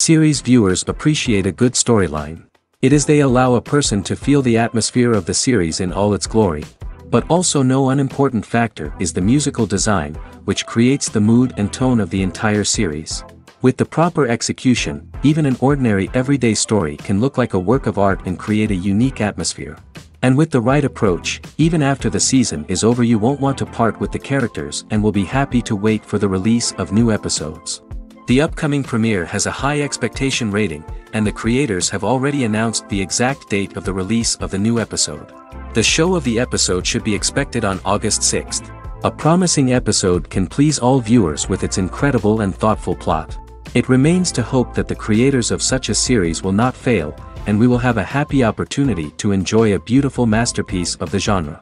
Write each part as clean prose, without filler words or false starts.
Series viewers appreciate a good storyline. It is they allow a person to feel the atmosphere of the series in all its glory. But also no unimportant factor is the musical design, which creates the mood and tone of the entire series. With the proper execution, even an ordinary everyday story can look like a work of art and create a unique atmosphere. And with the right approach, even after the season is over you won't want to part with the characters and will be happy to wait for the release of new episodes. The upcoming premiere has a high expectation rating, and the creators have already announced the exact date of the release of the new episode. The show of the episode should be expected on August 6th. A promising episode can please all viewers with its incredible and thoughtful plot. It remains to hope that the creators of such a series will not fail, and we will have a happy opportunity to enjoy a beautiful masterpiece of the genre.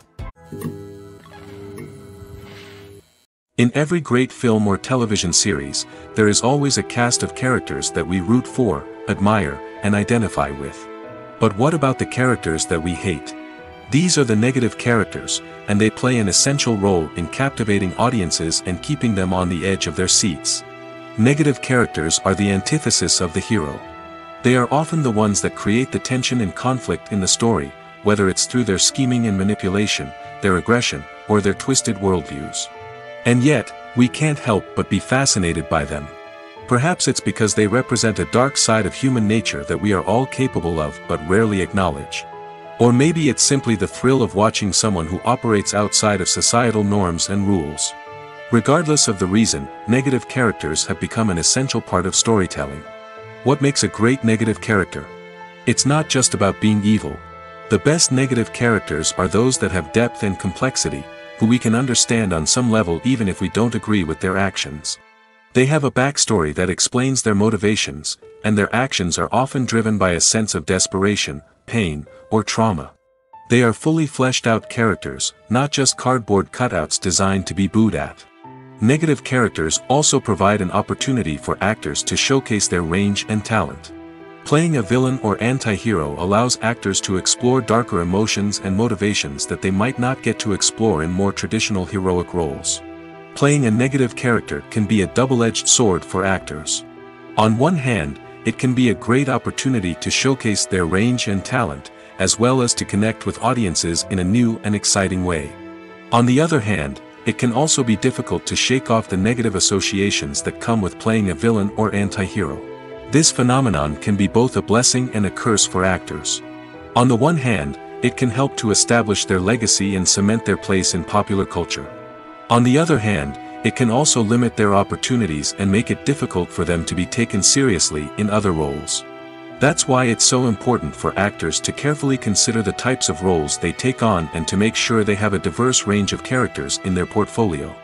In every great film or television series, there is always a cast of characters that we root for, admire, and identify with. But what about the characters that we hate? These are the negative characters, and they play an essential role in captivating audiences and keeping them on the edge of their seats. Negative characters are the antithesis of the hero. They are often the ones that create the tension and conflict in the story, whether it's through their scheming and manipulation, their aggression, or their twisted worldviews. And yet, we can't help but be fascinated by them. Perhaps it's because they represent a dark side of human nature that we are all capable of but rarely acknowledge. Or maybe it's simply the thrill of watching someone who operates outside of societal norms and rules. Regardless of the reason, negative characters have become an essential part of storytelling. What makes a great negative character? It's not just about being evil. The best negative characters are those that have depth and complexity, who we can understand on some level even if we don't agree with their actions. They have a backstory that explains their motivations, and their actions are often driven by a sense of desperation, pain, or trauma. They are fully fleshed out characters, not just cardboard cutouts designed to be booed at. Negative characters also provide an opportunity for actors to showcase their range and talent. Playing a villain or anti-hero allows actors to explore darker emotions and motivations that they might not get to explore in more traditional heroic roles. Playing a negative character can be a double-edged sword for actors. On one hand, it can be a great opportunity to showcase their range and talent, as well as to connect with audiences in a new and exciting way. On the other hand, it can also be difficult to shake off the negative associations that come with playing a villain or anti-hero. This phenomenon can be both a blessing and a curse for actors. On the one hand, it can help to establish their legacy and cement their place in popular culture. On the other hand, it can also limit their opportunities and make it difficult for them to be taken seriously in other roles. That's why it's so important for actors to carefully consider the types of roles they take on and to make sure they have a diverse range of characters in their portfolio.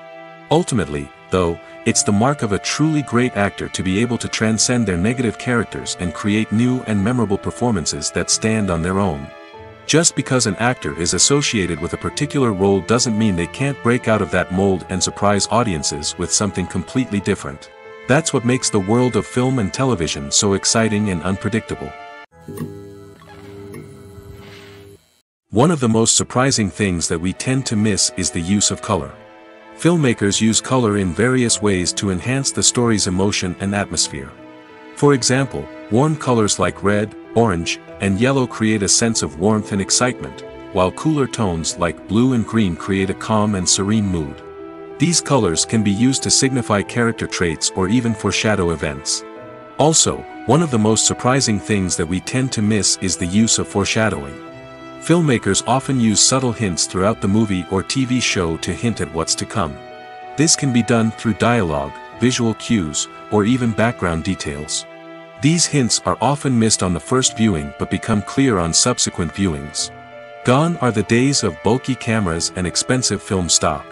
Ultimately, though, it's the mark of a truly great actor to be able to transcend their negative characters and create new and memorable performances that stand on their own. Just because an actor is associated with a particular role doesn't mean they can't break out of that mold and surprise audiences with something completely different. That's what makes the world of film and television so exciting and unpredictable. One of the most surprising things that we tend to miss is the use of color. Filmmakers use color in various ways to enhance the story's emotion and atmosphere. For example, warm colors like red, orange, and yellow create a sense of warmth and excitement, while cooler tones like blue and green create a calm and serene mood. These colors can be used to signify character traits or even foreshadow events. Also, one of the most surprising things that we tend to miss is the use of foreshadowing. Filmmakers often use subtle hints throughout the movie or TV show to hint at what's to come. This can be done through dialogue, visual cues, or even background details. These hints are often missed on the first viewing but become clear on subsequent viewings. Gone are the days of bulky cameras and expensive film stock.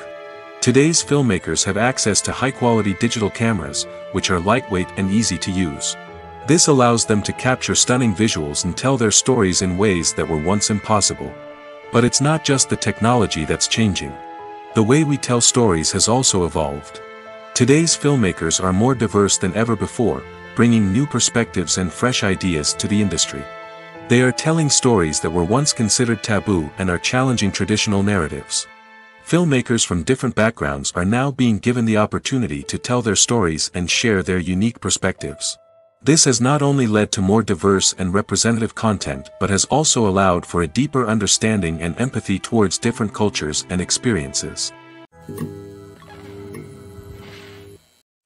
Today's filmmakers have access to high-quality digital cameras, which are lightweight and easy to use. This allows them to capture stunning visuals and tell their stories in ways that were once impossible. But it's not just the technology that's changing. The way we tell stories has also evolved. Today's filmmakers are more diverse than ever before, bringing new perspectives and fresh ideas to the industry. They are telling stories that were once considered taboo and are challenging traditional narratives. Filmmakers from different backgrounds are now being given the opportunity to tell their stories and share their unique perspectives. This has not only led to more diverse and representative content but has also allowed for a deeper understanding and empathy towards different cultures and experiences.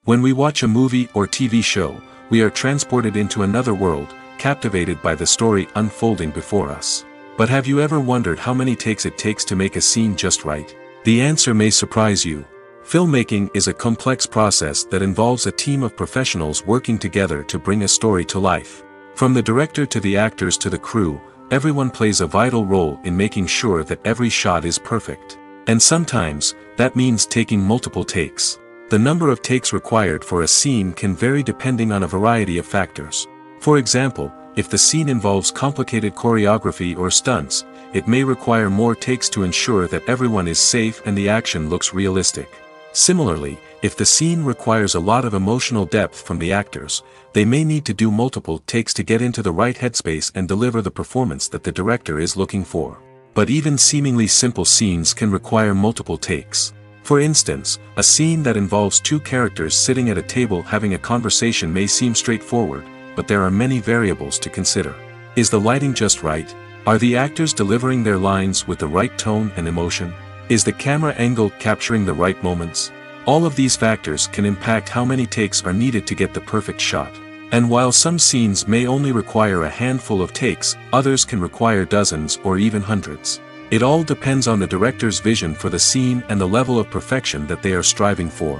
When we watch a movie or TV show, we are transported into another world, captivated by the story unfolding before us. But have you ever wondered how many takes it takes to make a scene just right? The answer may surprise you. Filmmaking is a complex process that involves a team of professionals working together to bring a story to life. From the director to the actors to the crew, everyone plays a vital role in making sure that every shot is perfect. And sometimes, that means taking multiple takes. The number of takes required for a scene can vary depending on a variety of factors. For example, if the scene involves complicated choreography or stunts, it may require more takes to ensure that everyone is safe and the action looks realistic. Similarly, if the scene requires a lot of emotional depth from the actors, they may need to do multiple takes to get into the right headspace and deliver the performance that the director is looking for. But even seemingly simple scenes can require multiple takes. For instance, a scene that involves two characters sitting at a table having a conversation may seem straightforward, but there are many variables to consider. Is the lighting just right? Are the actors delivering their lines with the right tone and emotion? Is the camera angle capturing the right moments? All of these factors can impact how many takes are needed to get the perfect shot. And while some scenes may only require a handful of takes, others can require dozens or even hundreds. It all depends on the director's vision for the scene and the level of perfection that they are striving for.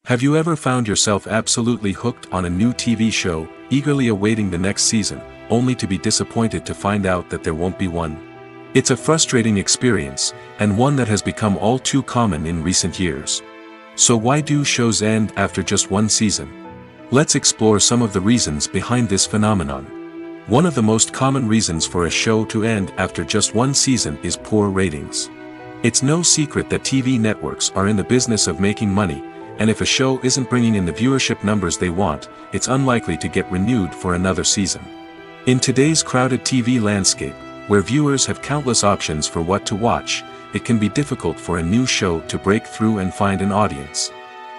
Have you ever found yourself absolutely hooked on a new TV show, eagerly awaiting the next season, only to be disappointed to find out that there won't be one? It's a frustrating experience, and one that has become all too common in recent years. So why do shows end after just one season? Let's explore some of the reasons behind this phenomenon. One of the most common reasons for a show to end after just one season is poor ratings. It's no secret that TV networks are in the business of making money, and if a show isn't bringing in the viewership numbers they want, it's unlikely to get renewed for another season. In today's crowded TV landscape, where viewers have countless options for what to watch, it can be difficult for a new show to break through and find an audience.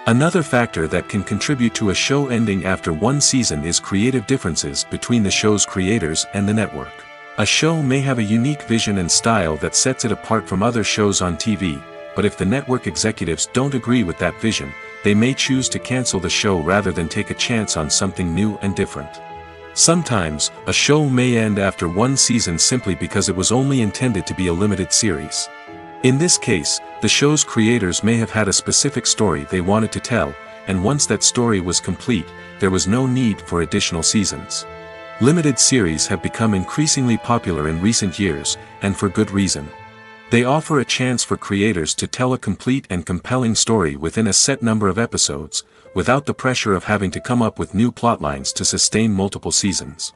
Another factor that can contribute to a show ending after one season is creative differences between the show's creators and the network. A show may have a unique vision and style that sets it apart from other shows on TV, but if the network executives don't agree with that vision, they may choose to cancel the show rather than take a chance on something new and different. Sometimes, a show may end after one season simply because it was only intended to be a limited series. In this case, the show's creators may have had a specific story they wanted to tell, and once that story was complete, there was no need for additional seasons. Limited series have become increasingly popular in recent years, and for good reason. They offer a chance for creators to tell a complete and compelling story within a set number of episodes, without the pressure of having to come up with new plotlines to sustain multiple seasons.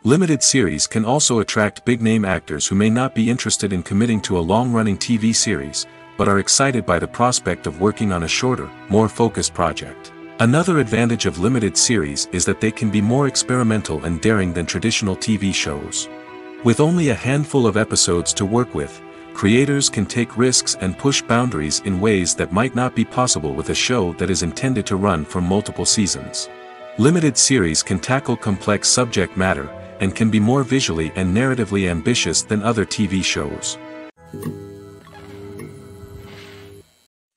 Limited series can also attract big-name actors who may not be interested in committing to a long-running TV series, but are excited by the prospect of working on a shorter, more focused project. Another advantage of limited series is that they can be more experimental and daring than traditional TV shows. With only a handful of episodes to work with, creators can take risks and push boundaries in ways that might not be possible with a show that is intended to run for multiple seasons. Limited series can tackle complex subject matter, and can be more visually and narratively ambitious than other TV shows.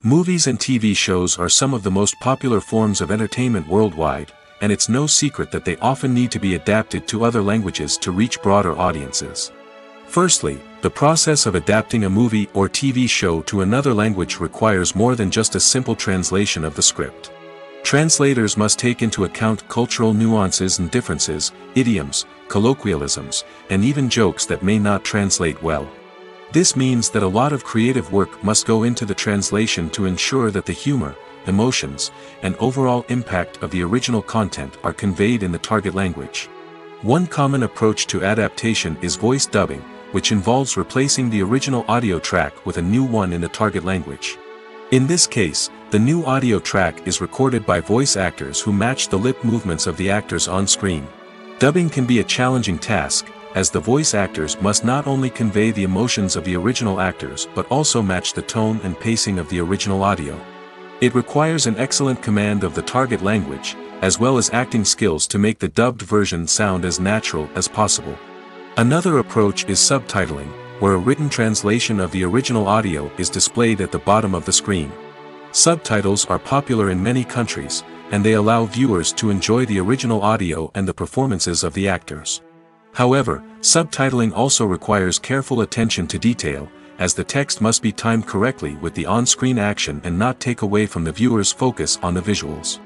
Movies and TV shows are some of the most popular forms of entertainment worldwide, and it's no secret that they often need to be adapted to other languages to reach broader audiences. Firstly, the process of adapting a movie or TV show to another language requires more than just a simple translation of the script. Translators must take into account cultural nuances and differences, idioms, colloquialisms, and even jokes that may not translate well. This means that a lot of creative work must go into the translation to ensure that the humor, emotions, and overall impact of the original content are conveyed in the target language. One common approach to adaptation is voice dubbing, which involves replacing the original audio track with a new one in the target language. In this case, the new audio track is recorded by voice actors who match the lip movements of the actors on screen. Dubbing can be a challenging task, as the voice actors must not only convey the emotions of the original actors but also match the tone and pacing of the original audio. It requires an excellent command of the target language, as well as acting skills to make the dubbed version sound as natural as possible. Another approach is subtitling, where a written translation of the original audio is displayed at the bottom of the screen. Subtitles are popular in many countries, and they allow viewers to enjoy the original audio and the performances of the actors. However, subtitling also requires careful attention to detail, as the text must be timed correctly with the on-screen action and not take away from the viewer's focus on the visuals.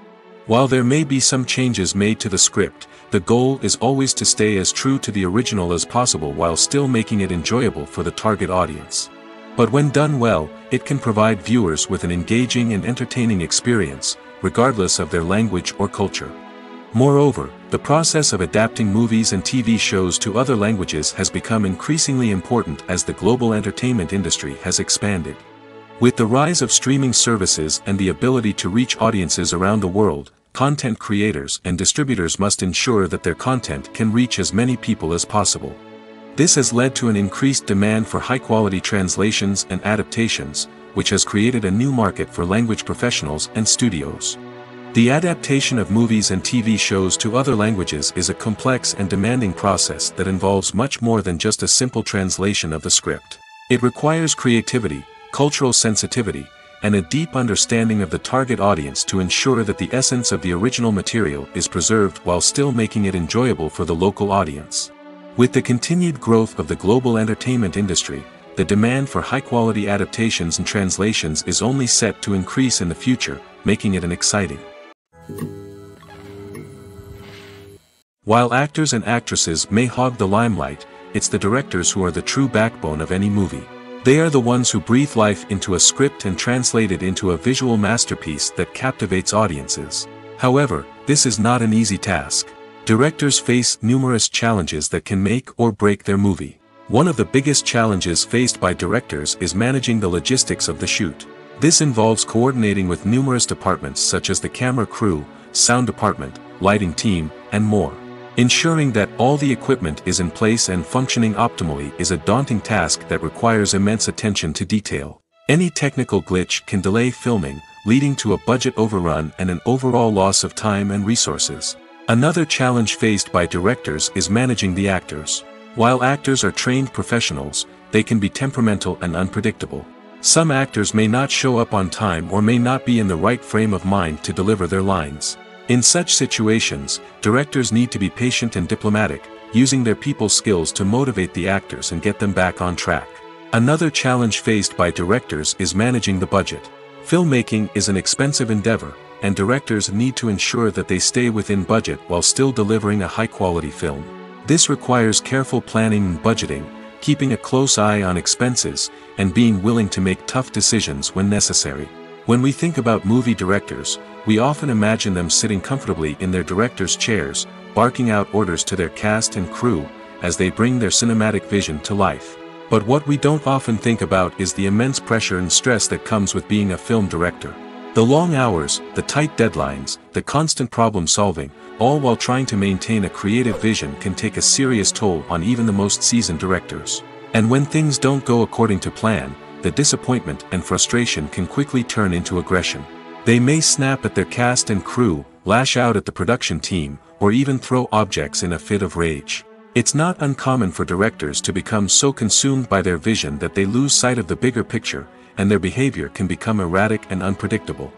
While there may be some changes made to the script, the goal is always to stay as true to the original as possible while still making it enjoyable for the target audience. But when done well, it can provide viewers with an engaging and entertaining experience, regardless of their language or culture. Moreover, the process of adapting movies and TV shows to other languages has become increasingly important as the global entertainment industry has expanded. With the rise of streaming services and the ability to reach audiences around the world, content creators and distributors must ensure that their content can reach as many people as possible. This has led to an increased demand for high-quality translations and adaptations, which has created a new market for language professionals and studios. The adaptation of movies and TV shows to other languages is a complex and demanding process that involves much more than just a simple translation of the script. It requires creativity, cultural sensitivity, and a deep understanding of the target audience to ensure that the essence of the original material is preserved while still making it enjoyable for the local audience. With the continued growth of the global entertainment industry, the demand for high-quality adaptations and translations is only set to increase in the future, making it an exciting. While actors and actresses may hog the limelight, it's the directors who are the true backbone of any movie. They are the ones who breathe life into a script and translate it into a visual masterpiece that captivates audiences. However, this is not an easy task. Directors face numerous challenges that can make or break their movie. One of the biggest challenges faced by directors is managing the logistics of the shoot. This involves coordinating with numerous departments such as the camera crew, sound department, lighting team, and more. Ensuring that all the equipment is in place and functioning optimally is a daunting task that requires immense attention to detail. Any technical glitch can delay filming, leading to a budget overrun and an overall loss of time and resources. Another challenge faced by directors is managing the actors. While actors are trained professionals, they can be temperamental and unpredictable. Some actors may not show up on time or may not be in the right frame of mind to deliver their lines. In such situations, directors need to be patient and diplomatic, using their people skills to motivate the actors and get them back on track. Another challenge faced by directors is managing the budget. Filmmaking is an expensive endeavor, and directors need to ensure that they stay within budget while still delivering a high-quality film. This requires careful planning and budgeting, keeping a close eye on expenses, and being willing to make tough decisions when necessary. When we think about movie directors, we often imagine them sitting comfortably in their director's chairs, barking out orders to their cast and crew, as they bring their cinematic vision to life. But what we don't often think about is the immense pressure and stress that comes with being a film director. The long hours, the tight deadlines, the constant problem solving, all while trying to maintain a creative vision can take a serious toll on even the most seasoned directors. And when things don't go according to plan, the disappointment and frustration can quickly turn into aggression. They may snap at their cast and crew, lash out at the production team, or even throw objects in a fit of rage. It's not uncommon for directors to become so consumed by their vision that they lose sight of the bigger picture, and their behavior can become erratic and unpredictable.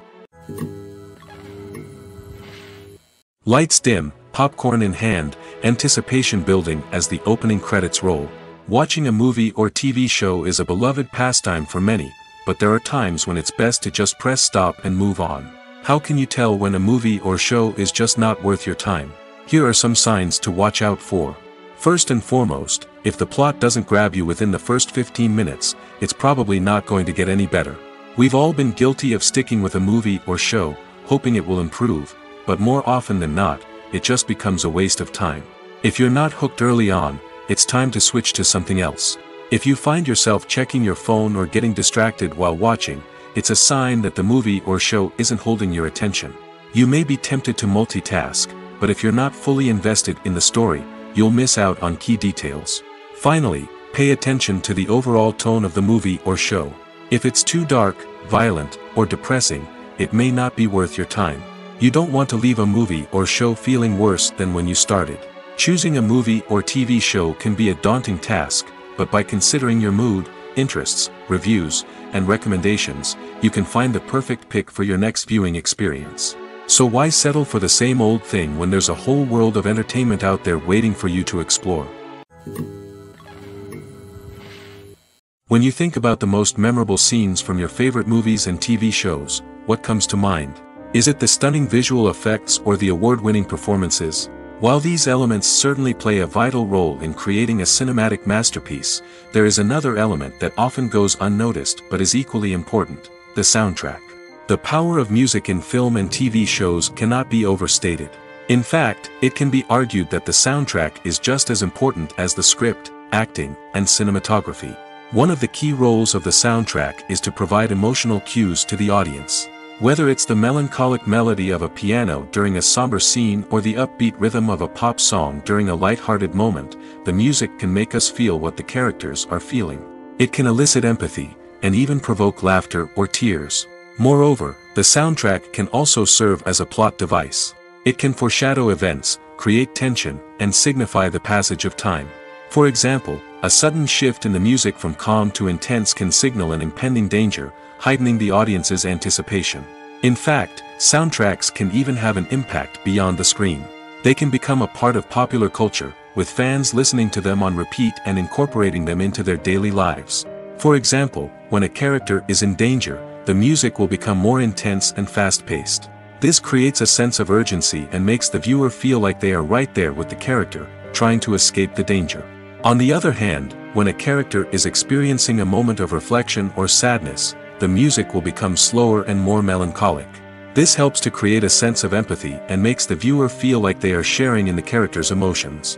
Lights dim, popcorn in hand, anticipation building as the opening credits roll. Watching a movie or TV show is a beloved pastime for many, but there are times when it's best to just press stop and move on. How can you tell when a movie or show is just not worth your time? Here are some signs to watch out for. First and foremost, if the plot doesn't grab you within the first 15 minutes, it's probably not going to get any better. We've all been guilty of sticking with a movie or show, hoping it will improve, but more often than not, it just becomes a waste of time. If you're not hooked early on, it's time to switch to something else. If you find yourself checking your phone or getting distracted while watching, it's a sign that the movie or show isn't holding your attention. You may be tempted to multitask, but if you're not fully invested in the story, you'll miss out on key details. Finally, pay attention to the overall tone of the movie or show. If it's too dark, violent, or depressing, it may not be worth your time. You don't want to leave a movie or show feeling worse than when you started. Choosing a movie or TV show can be a daunting task, but by considering your mood, interests, reviews, and recommendations, you can find the perfect pick for your next viewing experience. So why settle for the same old thing when there's a whole world of entertainment out there waiting for you to explore? When you think about the most memorable scenes from your favorite movies and TV shows, what comes to mind? Is it the stunning visual effects or the award-winning performances? While these elements certainly play a vital role in creating a cinematic masterpiece, there is another element that often goes unnoticed but is equally important: the soundtrack. The power of music in film and TV shows cannot be overstated. In fact, it can be argued that the soundtrack is just as important as the script, acting, and cinematography. One of the key roles of the soundtrack is to provide emotional cues to the audience. Whether it's the melancholic melody of a piano during a somber scene or the upbeat rhythm of a pop song during a light-hearted moment, the music can make us feel what the characters are feeling. It can elicit empathy, and even provoke laughter or tears. Moreover, the soundtrack can also serve as a plot device. It can foreshadow events, create tension, and signify the passage of time. For example, a sudden shift in the music from calm to intense can signal an impending danger, heightening the audience's anticipation. In fact, soundtracks can even have an impact beyond the screen. They can become a part of popular culture, with fans listening to them on repeat and incorporating them into their daily lives. For example, when a character is in danger, the music will become more intense and fast-paced. This creates a sense of urgency and makes the viewer feel like they are right there with the character, trying to escape the danger. On the other hand, when a character is experiencing a moment of reflection or sadness, the music will become slower and more melancholic. This helps to create a sense of empathy and makes the viewer feel like they are sharing in the character's emotions.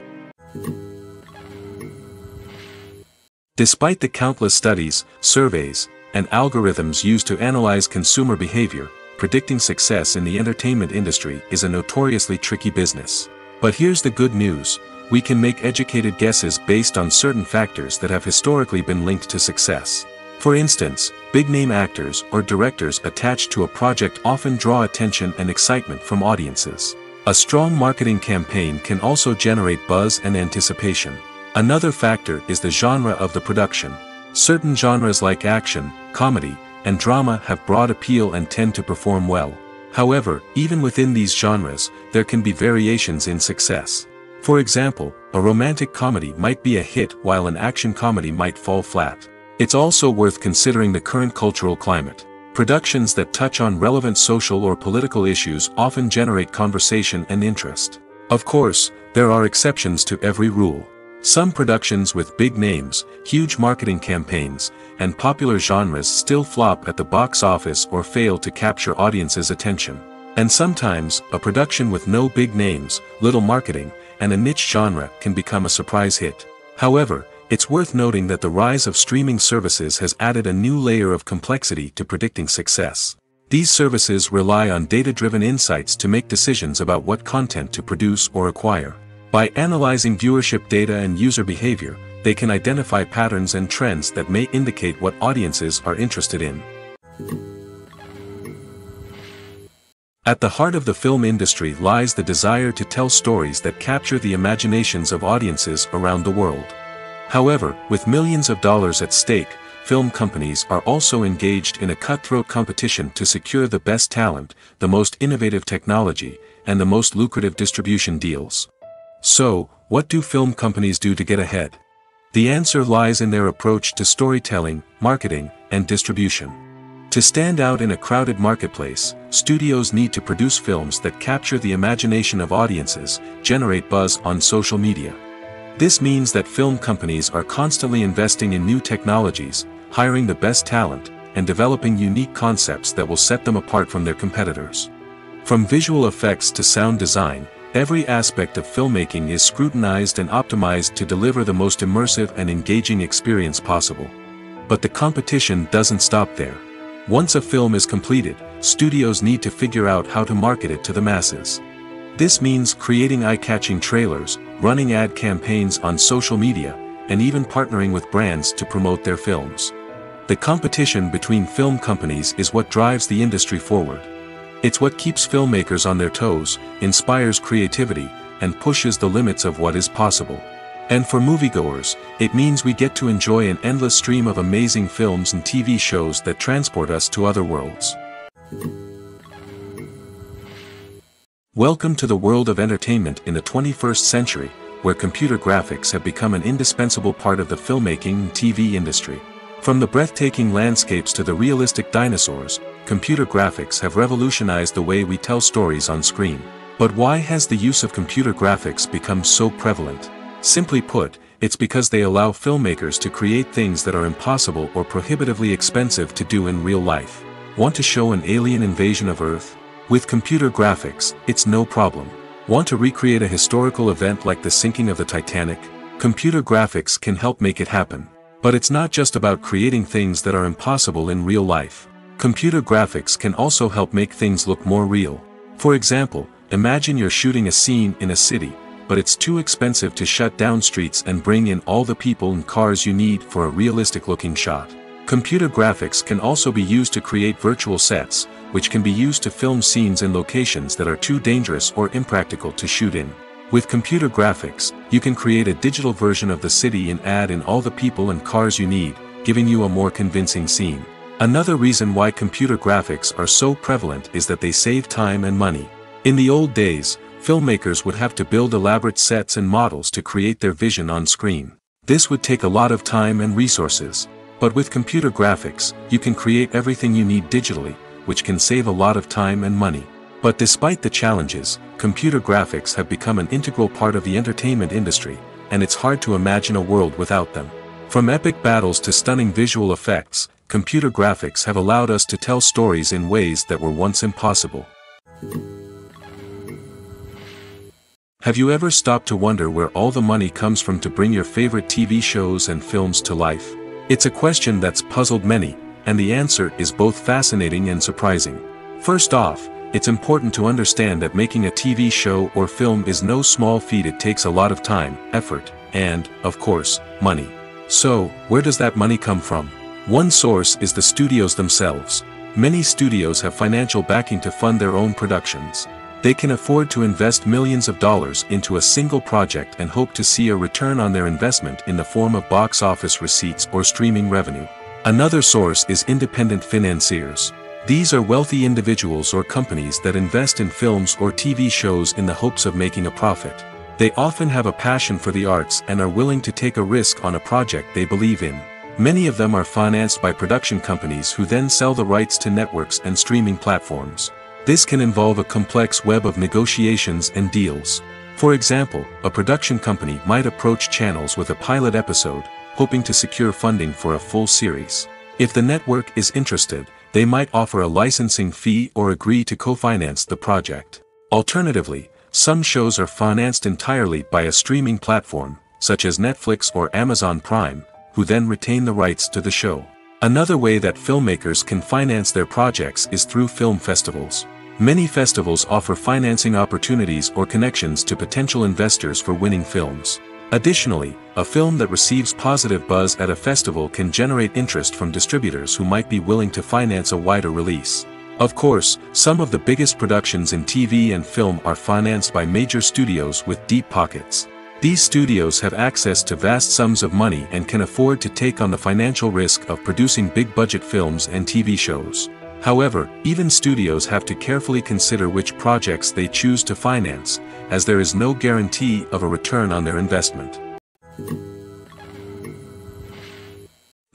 Despite the countless studies, surveys, and algorithms used to analyze consumer behavior, predicting success in the entertainment industry is a notoriously tricky business. But here's the good news: we can make educated guesses based on certain factors that have historically been linked to success. For instance, big-name actors or directors attached to a project often draw attention and excitement from audiences. A strong marketing campaign can also generate buzz and anticipation. Another factor is the genre of the production. Certain genres like action, comedy, and drama have broad appeal and tend to perform well. However, even within these genres, there can be variations in success. For example, a romantic comedy might be a hit while an action comedy might fall flat. It's also worth considering the current cultural climate. Productions that touch on relevant social or political issues often generate conversation and interest. Of course, there are exceptions to every rule. Some productions with big names, huge marketing campaigns, and popular genres still flop at the box office or fail to capture audiences' attention. And sometimes, a production with no big names, little marketing, and a niche genre can become a surprise hit. However, it's worth noting that the rise of streaming services has added a new layer of complexity to predicting success. These services rely on data-driven insights to make decisions about what content to produce or acquire. By analyzing viewership data and user behavior, they can identify patterns and trends that may indicate what audiences are interested in. At the heart of the film industry lies the desire to tell stories that capture the imaginations of audiences around the world. However, with millions of dollars at stake, film companies are also engaged in a cutthroat competition to secure the best talent, the most innovative technology, and the most lucrative distribution deals. So, what do film companies do to get ahead? The answer lies in their approach to storytelling, marketing, and distribution. To stand out in a crowded marketplace, studios need to produce films that capture the imagination of audiences, generate buzz on social media. This means that film companies are constantly investing in new technologies, hiring the best talent, and developing unique concepts that will set them apart from their competitors. From visual effects to sound design, every aspect of filmmaking is scrutinized and optimized to deliver the most immersive and engaging experience possible. But the competition doesn't stop there. Once a film is completed, studios need to figure out how to market it to the masses. This means creating eye-catching trailers, running ad campaigns on social media, and even partnering with brands to promote their films. The competition between film companies is what drives the industry forward. It's what keeps filmmakers on their toes, inspires creativity, and pushes the limits of what is possible. And for moviegoers, it means we get to enjoy an endless stream of amazing films and TV shows that transport us to other worlds. Welcome to the world of entertainment in the 21st century, where computer graphics have become an indispensable part of the filmmaking and TV industry. From the breathtaking landscapes to the realistic dinosaurs, computer graphics have revolutionized the way we tell stories on screen. But why has the use of computer graphics become so prevalent? Simply put, it's because they allow filmmakers to create things that are impossible or prohibitively expensive to do in real life. Want to show an alien invasion of Earth? With computer graphics, it's no problem. Want to recreate a historical event like the sinking of the Titanic? Computer graphics can help make it happen. But it's not just about creating things that are impossible in real life. Computer graphics can also help make things look more real. For example, imagine you're shooting a scene in a city, but it's too expensive to shut down streets and bring in all the people and cars you need for a realistic-looking shot. Computer graphics can also be used to create virtual sets, which can be used to film scenes in locations that are too dangerous or impractical to shoot in. With computer graphics, you can create a digital version of the city and add in all the people and cars you need, giving you a more convincing scene. Another reason why computer graphics are so prevalent is that they save time and money. In the old days, filmmakers would have to build elaborate sets and models to create their vision on screen. This would take a lot of time and resources. But with computer graphics, you can create everything you need digitally, which can save a lot of time and money. But despite the challenges, computer graphics have become an integral part of the entertainment industry, and it's hard to imagine a world without them. From epic battles to stunning visual effects, computer graphics have allowed us to tell stories in ways that were once impossible. Have you ever stopped to wonder where all the money comes from to bring your favorite TV shows and films to life? It's a question that's puzzled many, and the answer is both fascinating and surprising. First off, it's important to understand that making a TV show or film is no small feat. It takes a lot of time, effort, and, of course, money. So, where does that money come from? One source is the studios themselves. Many studios have financial backing to fund their own productions. They can afford to invest millions of dollars into a single project and hope to see a return on their investment in the form of box office receipts or streaming revenue. Another source is independent financiers. These are wealthy individuals or companies that invest in films or TV shows in the hopes of making a profit. They often have a passion for the arts and are willing to take a risk on a project they believe in. Many of them are financed by production companies who then sell the rights to networks and streaming platforms. This can involve a complex web of negotiations and deals. For example, a production company might approach channels with a pilot episode, hoping to secure funding for a full series. If the network is interested, they might offer a licensing fee or agree to co-finance the project. Alternatively, some shows are financed entirely by a streaming platform, such as Netflix or Amazon Prime, who then retain the rights to the show. Another way that filmmakers can finance their projects is through film festivals. Many festivals offer financing opportunities or connections to potential investors for winning films. Additionally, a film that receives positive buzz at a festival can generate interest from distributors who might be willing to finance a wider release. Of course, some of the biggest productions in TV and film are financed by major studios with deep pockets. These studios have access to vast sums of money and can afford to take on the financial risk of producing big-budget films and TV shows. However, even studios have to carefully consider which projects they choose to finance, as there is no guarantee of a return on their investment.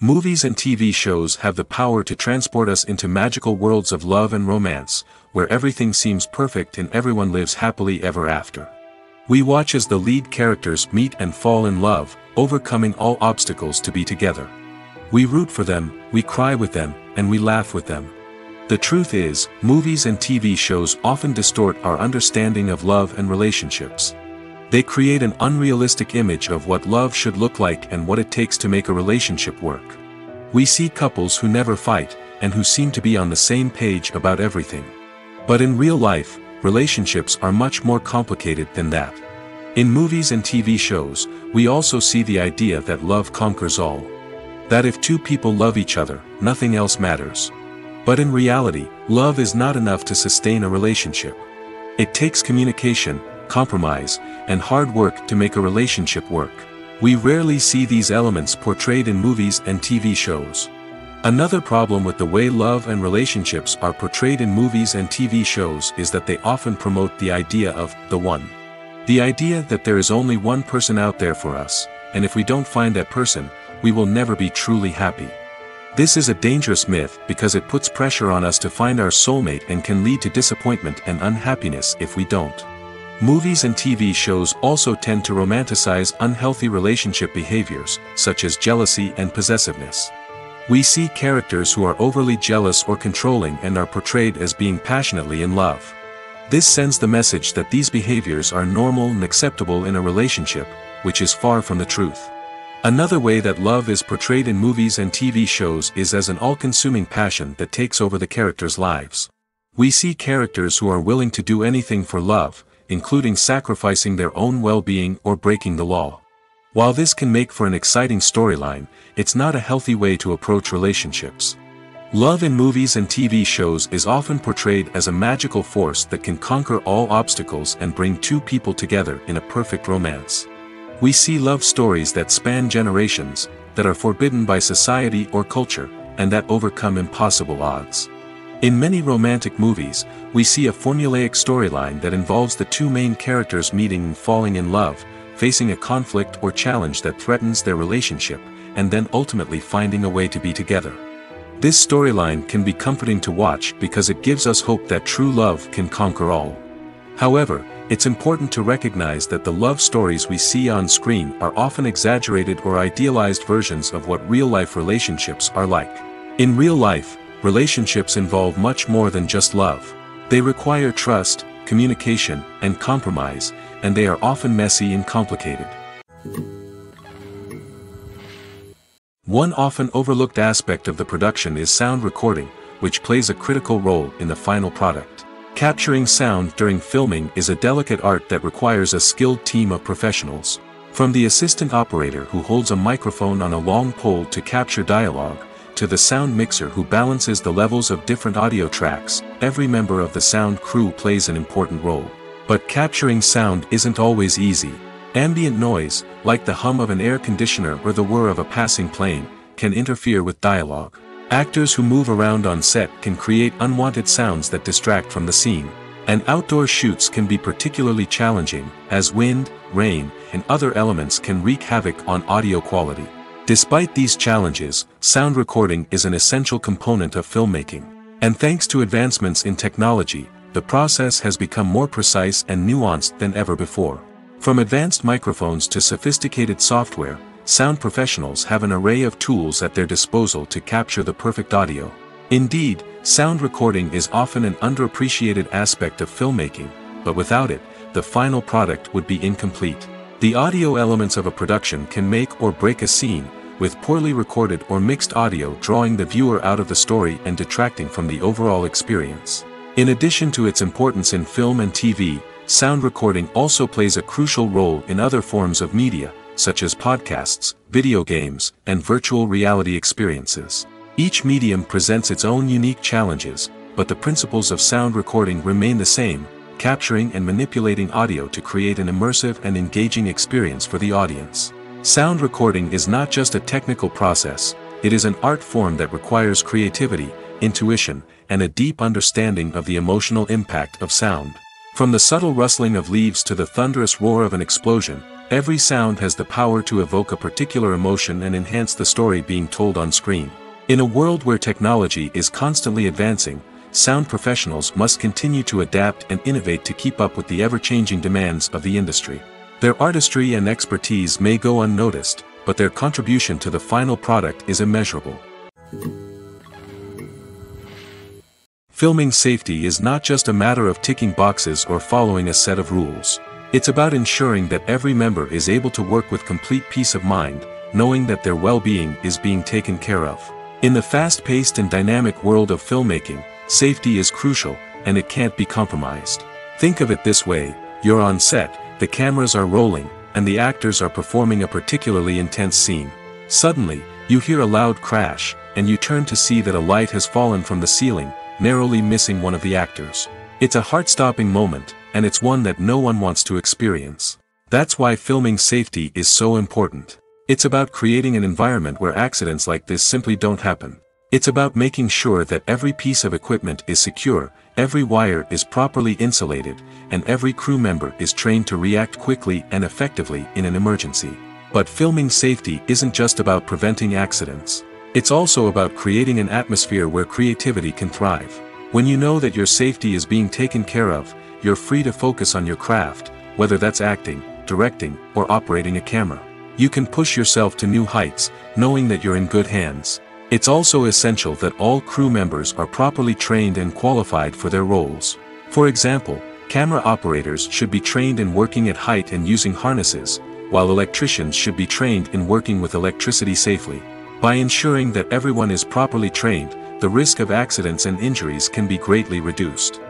Movies and TV shows have the power to transport us into magical worlds of love and romance, where everything seems perfect and everyone lives happily ever after. We watch as the lead characters meet and fall in love, overcoming all obstacles to be together. We root for them, we cry with them, and we laugh with them. The truth is, movies and TV shows often distort our understanding of love and relationships. They create an unrealistic image of what love should look like and what it takes to make a relationship work. We see couples who never fight, and who seem to be on the same page about everything. But in real life, relationships are much more complicated than that. In movies and TV shows, we also see the idea that love conquers all. That if two people love each other, nothing else matters. But in reality, love is not enough to sustain a relationship. It takes communication, compromise, and hard work to make a relationship work. We rarely see these elements portrayed in movies and TV shows. Another problem with the way love and relationships are portrayed in movies and TV shows is that they often promote the idea of the one. The idea that there is only one person out there for us, and if we don't find that person, we will never be truly happy. This is a dangerous myth because it puts pressure on us to find our soulmate and can lead to disappointment and unhappiness if we don't. Movies and TV shows also tend to romanticize unhealthy relationship behaviors, such as jealousy and possessiveness. We see characters who are overly jealous or controlling and are portrayed as being passionately in love. This sends the message that these behaviors are normal and acceptable in a relationship, which is far from the truth. Another way that love is portrayed in movies and TV shows is as an all-consuming passion that takes over the characters' lives. We see characters who are willing to do anything for love, including sacrificing their own well-being or breaking the law. While this can make for an exciting storyline, it's not a healthy way to approach relationships. Love in movies and TV shows is often portrayed as a magical force that can conquer all obstacles and bring two people together in a perfect romance. We see love stories that span generations, that are forbidden by society or culture, and that overcome impossible odds. In many romantic movies, we see a formulaic storyline that involves the two main characters meeting and falling in love, facing a conflict or challenge that threatens their relationship, and then ultimately finding a way to be together. This storyline can be comforting to watch because it gives us hope that true love can conquer all. However, it's important to recognize that the love stories we see on screen are often exaggerated or idealized versions of what real-life relationships are like. In real life, relationships involve much more than just love. They require trust, communication, and compromise, and they are often messy and complicated. One often overlooked aspect of the production is sound recording, which plays a critical role in the final product. Capturing sound during filming is a delicate art that requires a skilled team of professionals. From the assistant operator who holds a microphone on a long pole to capture dialogue, to the sound mixer who balances the levels of different audio tracks, every member of the sound crew plays an important role. But capturing sound isn't always easy. Ambient noise, like the hum of an air conditioner or the whir of a passing plane, can interfere with dialogue. Actors who move around on set can create unwanted sounds that distract from the scene. And outdoor shoots can be particularly challenging, as wind, rain, and other elements can wreak havoc on audio quality. Despite these challenges, sound recording is an essential component of filmmaking. And thanks to advancements in technology, the process has become more precise and nuanced than ever before. From advanced microphones to sophisticated software, sound professionals have an array of tools at their disposal to capture the perfect audio. Indeed, sound recording is often an underappreciated aspect of filmmaking, but without it, the final product would be incomplete. The audio elements of a production can make or break a scene, with poorly recorded or mixed audio drawing the viewer out of the story and detracting from the overall experience. In addition to its importance in film and TV, sound recording also plays a crucial role in other forms of media, such as podcasts, video games, and virtual reality experiences. Each medium presents its own unique challenges, but the principles of sound recording remain the same, capturing and manipulating audio to create an immersive and engaging experience for the audience. Sound recording is not just a technical process, it is an art form that requires creativity, intuition, and a deep understanding of the emotional impact of sound. From the subtle rustling of leaves to the thunderous roar of an explosion, every sound has the power to evoke a particular emotion and enhance the story being told on screen. In a world where technology is constantly advancing, sound professionals must continue to adapt and innovate to keep up with the ever-changing demands of the industry. Their artistry and expertise may go unnoticed, but their contribution to the final product is immeasurable. Filming safety is not just a matter of ticking boxes or following a set of rules. It's about ensuring that every member is able to work with complete peace of mind, knowing that their well-being is being taken care of. In the fast-paced and dynamic world of filmmaking, safety is crucial, and it can't be compromised. Think of it this way: you're on set, the cameras are rolling, and the actors are performing a particularly intense scene. Suddenly, You hear a loud crash, and you turn to see that a light has fallen from the ceiling, narrowly missing one of the actors. It's a heart-stopping moment, and it's one that no one wants to experience. That's why filming safety is so important. It's about creating an environment where accidents like this simply don't happen. It's about making sure that every piece of equipment is secure, every wire is properly insulated, and every crew member is trained to react quickly and effectively in an emergency. But filming safety isn't just about preventing accidents. It's also about creating an atmosphere where creativity can thrive. When you know that your safety is being taken care of, you're free to focus on your craft, whether that's acting, directing, or operating a camera. You can push yourself to new heights, knowing that you're in good hands. It's also essential that all crew members are properly trained and qualified for their roles. For example, camera operators should be trained in working at height and using harnesses, while electricians should be trained in working with electricity safely. By ensuring that everyone is properly trained, the risk of accidents and injuries can be greatly reduced.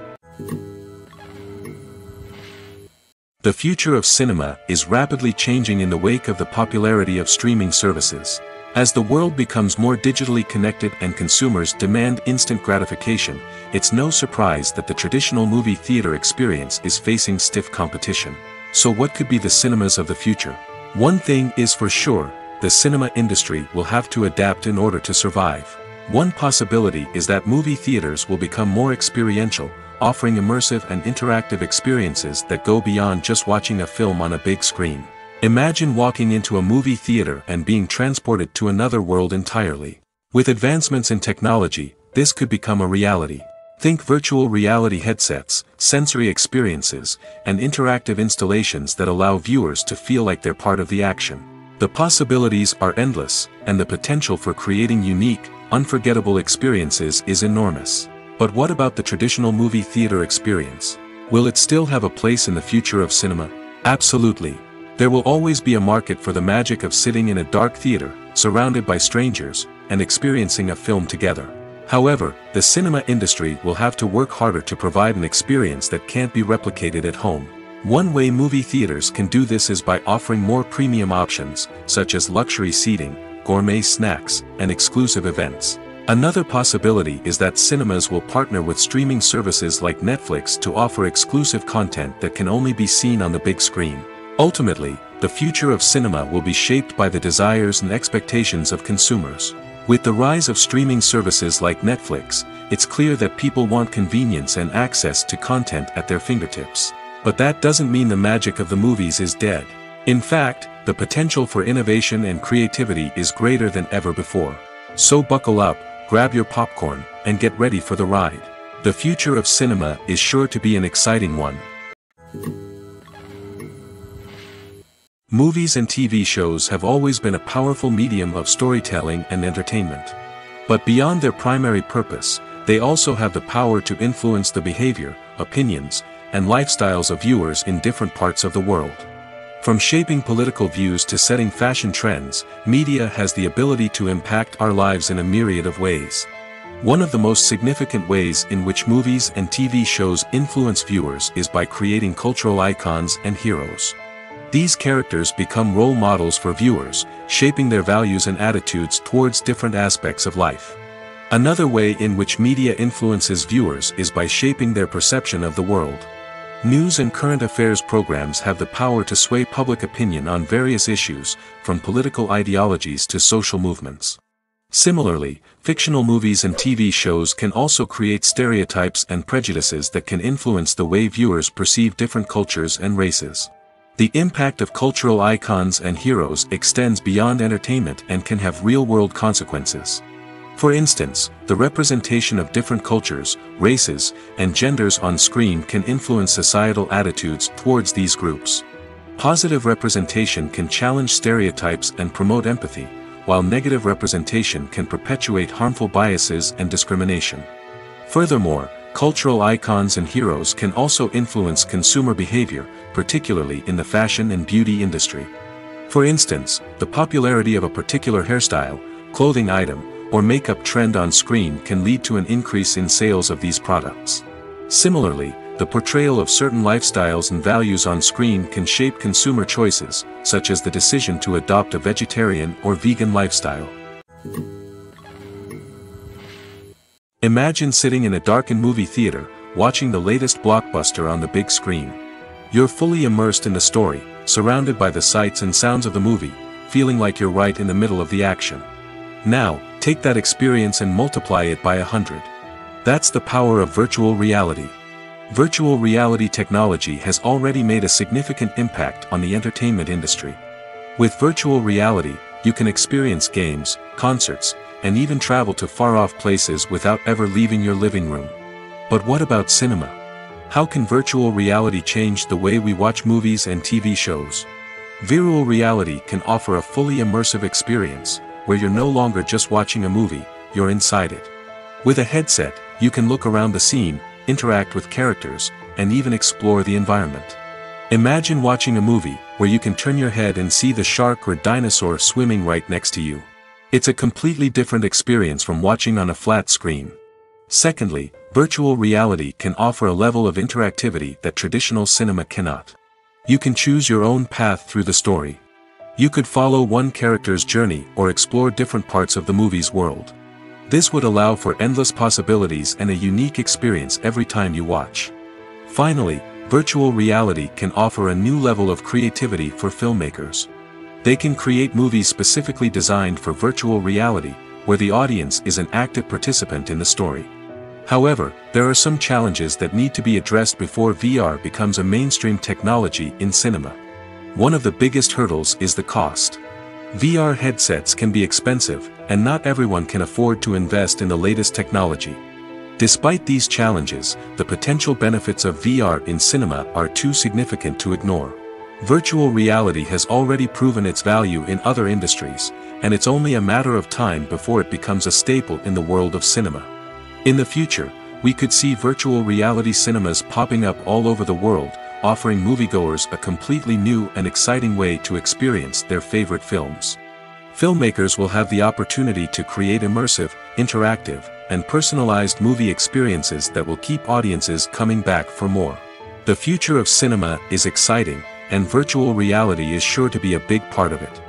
The future of cinema is rapidly changing in the wake of the popularity of streaming services. As the world becomes more digitally connected and consumers demand instant gratification, it's no surprise that the traditional movie theater experience is facing stiff competition. So what could be the cinemas of the future? One thing is for sure, the cinema industry will have to adapt in order to survive. One possibility is that movie theaters will become more experiential, offering immersive and interactive experiences that go beyond just watching a film on a big screen. Imagine walking into a movie theater and being transported to another world entirely. With advancements in technology, this could become a reality. Think virtual reality headsets, sensory experiences, and interactive installations that allow viewers to feel like they're part of the action. The possibilities are endless, and the potential for creating unique, unforgettable experiences is enormous. But what about the traditional movie theater experience? Will it still have a place in the future of cinema? Absolutely. There will always be a market for the magic of sitting in a dark theater, surrounded by strangers, and experiencing a film together. However, the cinema industry will have to work harder to provide an experience that can't be replicated at home. One way movie theaters can do this is by offering more premium options, such as luxury seating, gourmet snacks, and exclusive events. Another possibility is that cinemas will partner with streaming services like Netflix to offer exclusive content that can only be seen on the big screen. Ultimately, the future of cinema will be shaped by the desires and expectations of consumers. With the rise of streaming services like Netflix, it's clear that people want convenience and access to content at their fingertips. But that doesn't mean the magic of the movies is dead. In fact, the potential for innovation and creativity is greater than ever before. So buckle up, grab your popcorn, and get ready for the ride. The future of cinema is sure to be an exciting one. Movies and TV shows have always been a powerful medium of storytelling and entertainment. But beyond their primary purpose, they also have the power to influence the behavior, opinions, and lifestyles of viewers in different parts of the world. From shaping political views to setting fashion trends, media has the ability to impact our lives in a myriad of ways. One of the most significant ways in which movies and TV shows influence viewers is by creating cultural icons and heroes. These characters become role models for viewers, shaping their values and attitudes towards different aspects of life. Another way in which media influences viewers is by shaping their perception of the world. News and current affairs programs have the power to sway public opinion on various issues, from political ideologies to social movements. Similarly, fictional movies and TV shows can also create stereotypes and prejudices that can influence the way viewers perceive different cultures and races. The impact of cultural icons and heroes extends beyond entertainment and can have real-world consequences. For instance, the representation of different cultures, races, and genders on screen can influence societal attitudes towards these groups. Positive representation can challenge stereotypes and promote empathy, while negative representation can perpetuate harmful biases and discrimination. Furthermore, cultural icons and heroes can also influence consumer behavior, particularly in the fashion and beauty industry. For instance, the popularity of a particular hairstyle, clothing item, or makeup trend on screen can lead to an increase in sales of these products. Similarly, the portrayal of certain lifestyles and values on screen can shape consumer choices, such as the decision to adopt a vegetarian or vegan lifestyle. Imagine sitting in a darkened movie theater, watching the latest blockbuster on the big screen. You're fully immersed in the story, surrounded by the sights and sounds of the movie, feeling like you're right in the middle of the action. Now, take that experience and multiply it by 100. That's the power of virtual reality. Virtual reality technology has already made a significant impact on the entertainment industry. With virtual reality, you can experience games, concerts, and even travel to far-off places without ever leaving your living room. But what about cinema? How can virtual reality change the way we watch movies and TV shows? Virtual reality can offer a fully immersive experience, where you're no longer just watching a movie, you're inside it. With a headset, you can look around the scene, interact with characters, and even explore the environment. Imagine watching a movie, where you can turn your head and see the shark or dinosaur swimming right next to you. It's a completely different experience from watching on a flat screen. Secondly, virtual reality can offer a level of interactivity that traditional cinema cannot. You can choose your own path through the story. You could follow one character's journey or explore different parts of the movie's world. This would allow for endless possibilities and a unique experience every time you watch. Finally, virtual reality can offer a new level of creativity for filmmakers. They can create movies specifically designed for virtual reality, where the audience is an active participant in the story. However, there are some challenges that need to be addressed before VR becomes a mainstream technology in cinema. One of the biggest hurdles is the cost. VR headsets can be expensive, and not everyone can afford to invest in the latest technology. Despite these challenges, the potential benefits of VR in cinema are too significant to ignore. Virtual reality has already proven its value in other industries, and it's only a matter of time before it becomes a staple in the world of cinema. In the future, we could see virtual reality cinemas popping up all over the world, offering moviegoers a completely new and exciting way to experience their favorite films. Filmmakers will have the opportunity to create immersive, interactive, and personalized movie experiences that will keep audiences coming back for more. The future of cinema is exciting, and virtual reality is sure to be a big part of it.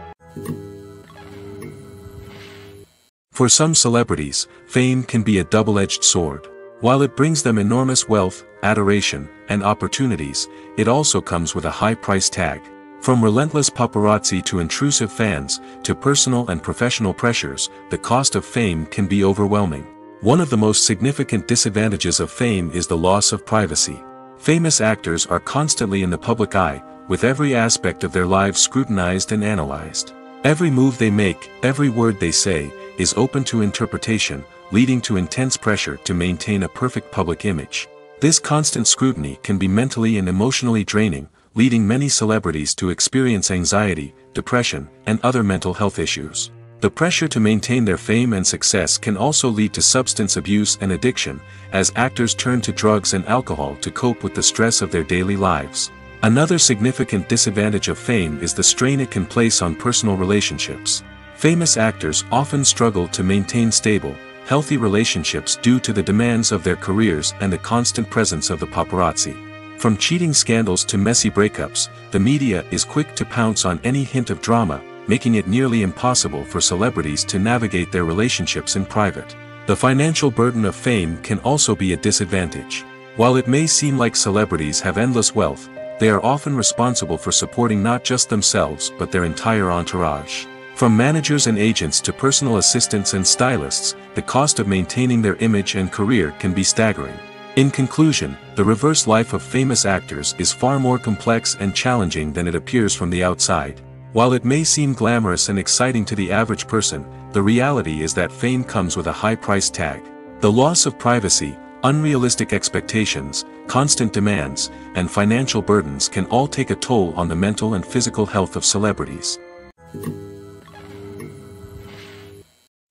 For some celebrities, fame can be a double-edged sword. While it brings them enormous wealth, adoration, and opportunities, it also comes with a high price tag. From relentless paparazzi to intrusive fans, to personal and professional pressures, the cost of fame can be overwhelming. One of the most significant disadvantages of fame is the loss of privacy. Famous actors are constantly in the public eye, with every aspect of their lives scrutinized and analyzed. Every move they make, every word they say, is open to interpretation, leading to intense pressure to maintain a perfect public image. This constant scrutiny can be mentally and emotionally draining, leading many celebrities to experience anxiety, depression, and other mental health issues. The pressure to maintain their fame and success can also lead to substance abuse and addiction, as actors turn to drugs and alcohol to cope with the stress of their daily lives. Another significant disadvantage of fame is the strain it can place on personal relationships. Famous actors often struggle to maintain stable, healthy relationships due to the demands of their careers and the constant presence of the paparazzi. From cheating scandals to messy breakups, the media is quick to pounce on any hint of drama, making it nearly impossible for celebrities to navigate their relationships in private. The financial burden of fame can also be a disadvantage. While it may seem like celebrities have endless wealth, they are often responsible for supporting not just themselves but their entire entourage. From managers and agents to personal assistants and stylists, the cost of maintaining their image and career can be staggering. In conclusion, the reverse life of famous actors is far more complex and challenging than it appears from the outside. While it may seem glamorous and exciting to the average person, the reality is that fame comes with a high price tag. The loss of privacy, unrealistic expectations, constant demands, and financial burdens can all take a toll on the mental and physical health of celebrities.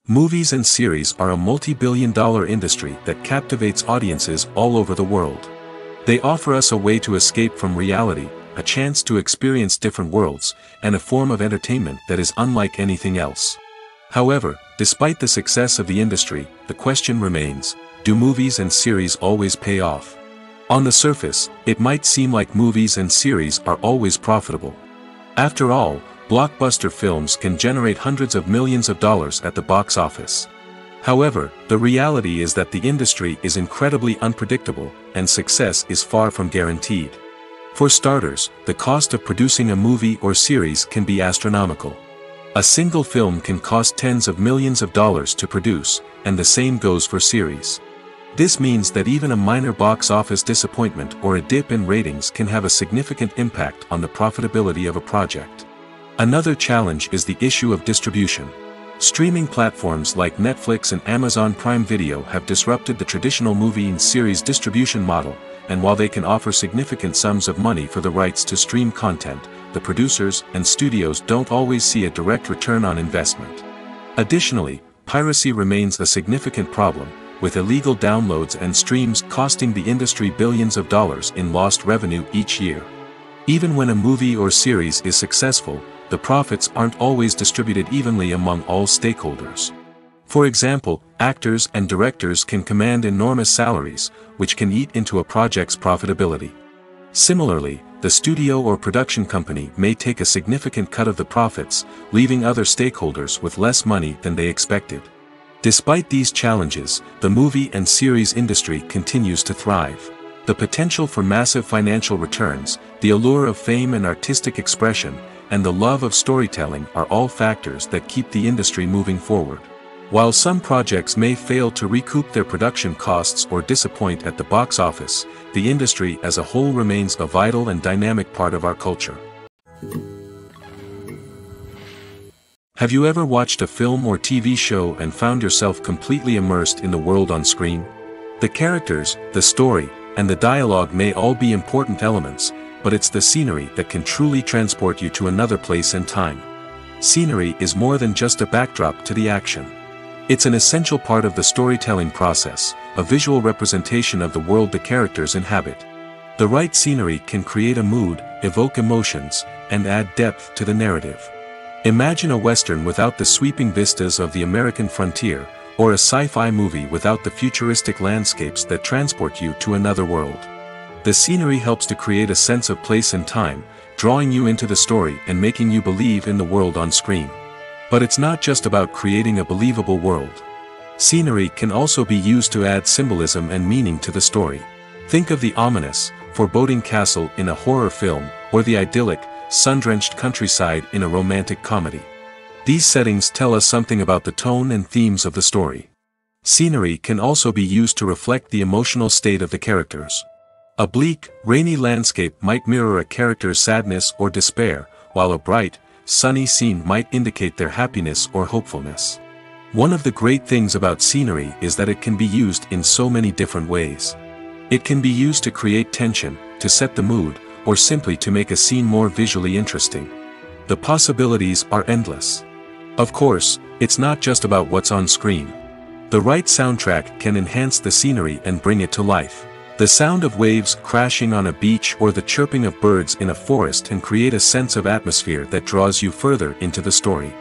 Movies and series are a multi-billion-dollar industry that captivates audiences all over the world. They offer us a way to escape from reality, a chance to experience different worlds, and a form of entertainment that is unlike anything else. However, despite the success of the industry, the question remains, do movies and series always pay off? On the surface, it might seem like movies and series are always profitable. After all, blockbuster films can generate hundreds of millions of dollars at the box office. However, the reality is that the industry is incredibly unpredictable, and success is far from guaranteed. For starters, the cost of producing a movie or series can be astronomical. A single film can cost tens of millions of dollars to produce, and the same goes for series. This means that even a minor box office disappointment or a dip in ratings can have a significant impact on the profitability of a project. Another challenge is the issue of distribution. Streaming platforms like Netflix and Amazon Prime Video have disrupted the traditional movie and series distribution model, and while they can offer significant sums of money for the rights to stream content, the producers and studios don't always see a direct return on investment. Additionally, piracy remains a significant problem, with illegal downloads and streams costing the industry billions of dollars in lost revenue each year. Even when a movie or series is successful, the profits aren't always distributed evenly among all stakeholders. For example, actors and directors can command enormous salaries, which can eat into a project's profitability. Similarly, the studio or production company may take a significant cut of the profits, leaving other stakeholders with less money than they expected. Despite these challenges, the movie and series industry continues to thrive. The potential for massive financial returns, the allure of fame and artistic expression, and the love of storytelling are all factors that keep the industry moving forward. While some projects may fail to recoup their production costs or disappoint at the box office, the industry as a whole remains a vital and dynamic part of our culture. Have you ever watched a film or TV show and found yourself completely immersed in the world on screen? The characters, the story, and the dialogue may all be important elements, but it's the scenery that can truly transport you to another place and time. Scenery is more than just a backdrop to the action. It's an essential part of the storytelling process, a visual representation of the world the characters inhabit. The right scenery can create a mood, evoke emotions, and add depth to the narrative. Imagine a Western without the sweeping vistas of the American frontier, or a sci-fi movie without the futuristic landscapes that transport you to another world. The scenery helps to create a sense of place and time, drawing you into the story and making you believe in the world on screen. But it's not just about creating a believable world. Scenery can also be used to add symbolism and meaning to the story. Think of the ominous, foreboding castle in a horror film, or the idyllic, sun-drenched countryside in a romantic comedy. These settings tell us something about the tone and themes of the story. Scenery can also be used to reflect the emotional state of the characters. A bleak, rainy landscape might mirror a character's sadness or despair, while a bright, sunny scene might indicate their happiness or hopefulness. One of the great things about scenery is that it can be used in so many different ways. It can be used to create tension, to set the mood, or simply to make a scene more visually interesting. The possibilities are endless. Of course, it's not just about what's on screen. The right soundtrack can enhance the scenery and bring it to life. The sound of waves crashing on a beach or the chirping of birds in a forest can create a sense of atmosphere that draws you further into the story.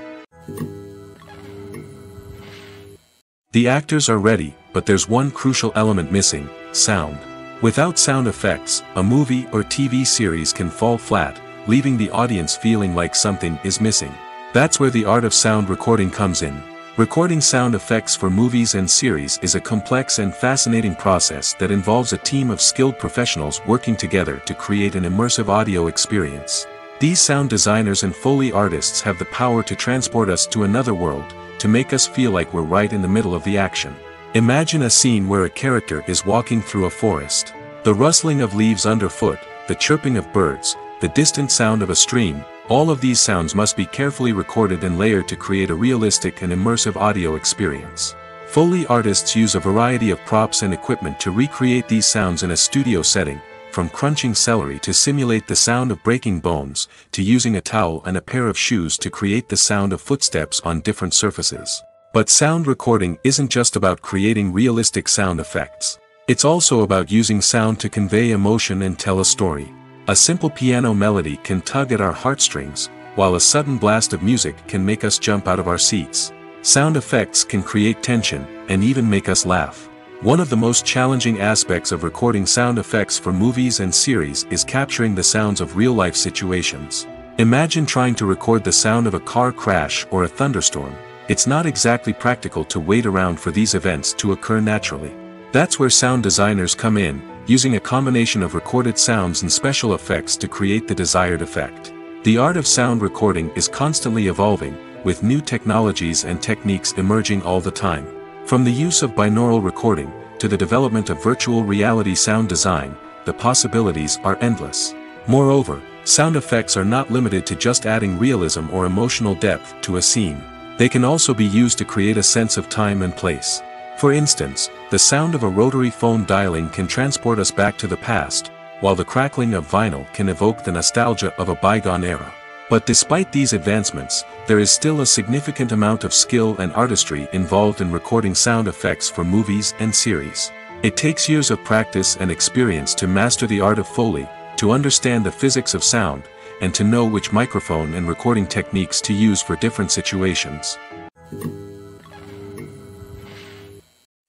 The actors are ready, but there's one crucial element missing: sound. Without sound effects, a movie or TV series can fall flat, leaving the audience feeling like something is missing. That's where the art of sound recording comes in. Recording sound effects for movies and series is a complex and fascinating process that involves a team of skilled professionals working together to create an immersive audio experience. These sound designers and Foley artists have the power to transport us to another world, to make us feel like we're right in the middle of the action. Imagine a scene where a character is walking through a forest. The rustling of leaves underfoot, the chirping of birds, the distant sound of a stream, all of these sounds must be carefully recorded and layered to create a realistic and immersive audio experience. Foley artists use a variety of props and equipment to recreate these sounds in a studio setting, from crunching celery to simulate the sound of breaking bones, to using a towel and a pair of shoes to create the sound of footsteps on different surfaces. But sound recording isn't just about creating realistic sound effects. It's also about using sound to convey emotion and tell a story. A simple piano melody can tug at our heartstrings, while a sudden blast of music can make us jump out of our seats. Sound effects can create tension, and even make us laugh. One of the most challenging aspects of recording sound effects for movies and series is capturing the sounds of real-life situations. Imagine trying to record the sound of a car crash or a thunderstorm. it's not exactly practical to wait around for these events to occur naturally. That's where sound designers come in, using a combination of recorded sounds and special effects to create the desired effect. The art of sound recording is constantly evolving, with new technologies and techniques emerging all the time. From the use of binaural recording, to the development of virtual reality sound design, the possibilities are endless. Moreover, sound effects are not limited to just adding realism or emotional depth to a scene. They can also be used to create a sense of time and place. For instance, the sound of a rotary phone dialing can transport us back to the past, while the crackling of vinyl can evoke the nostalgia of a bygone era. But despite these advancements, there is still a significant amount of skill and artistry involved in recording sound effects for movies and series. It takes years of practice and experience to master the art of Foley, to understand the physics of sound, and to know which microphone and recording techniques to use for different situations.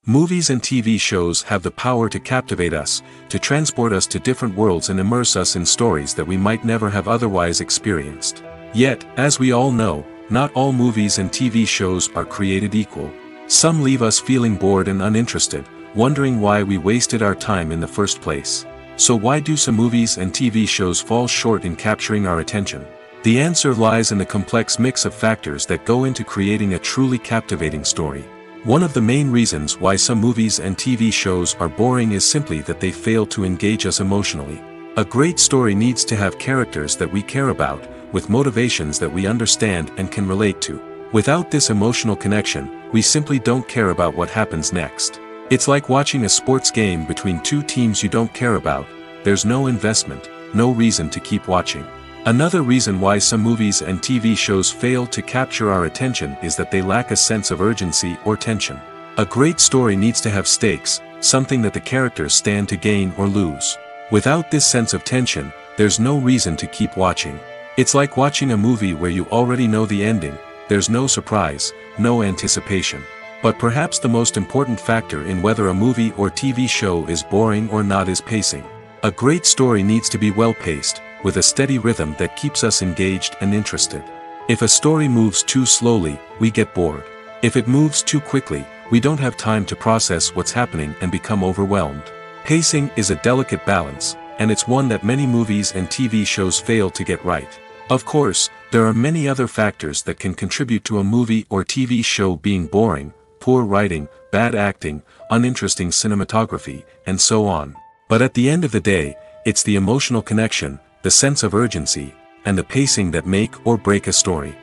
Movies and TV shows have the power to captivate us, to transport us to different worlds and immerse us in stories that we might never have otherwise experienced. Yet, as we all know, not all movies and TV shows are created equal. Some leave us feeling bored and uninterested, wondering why we wasted our time in the first place. So why do some movies and TV shows fall short in capturing our attention? The answer lies in the complex mix of factors that go into creating a truly captivating story. One of the main reasons why some movies and TV shows are boring is simply that they fail to engage us emotionally. A great story needs to have characters that we care about, with motivations that we understand and can relate to. Without this emotional connection, we simply don't care about what happens next. It's like watching a sports game between two teams you don't care about. There's no investment, no reason to keep watching. Another reason why some movies and TV shows fail to capture our attention is that they lack a sense of urgency or tension. A great story needs to have stakes, something that the characters stand to gain or lose. Without this sense of tension, there's no reason to keep watching. It's like watching a movie where you already know the ending, there's no surprise, no anticipation. But perhaps the most important factor in whether a movie or TV show is boring or not is pacing. A great story needs to be well-paced, with a steady rhythm that keeps us engaged and interested. If a story moves too slowly, we get bored. If it moves too quickly, we don't have time to process what's happening and become overwhelmed. Pacing is a delicate balance, and it's one that many movies and TV shows fail to get right. Of course, there are many other factors that can contribute to a movie or TV show being boring: poor writing, bad acting, uninteresting cinematography, and so on. But at the end of the day, it's the emotional connection, the sense of urgency, and the pacing that make or break a story.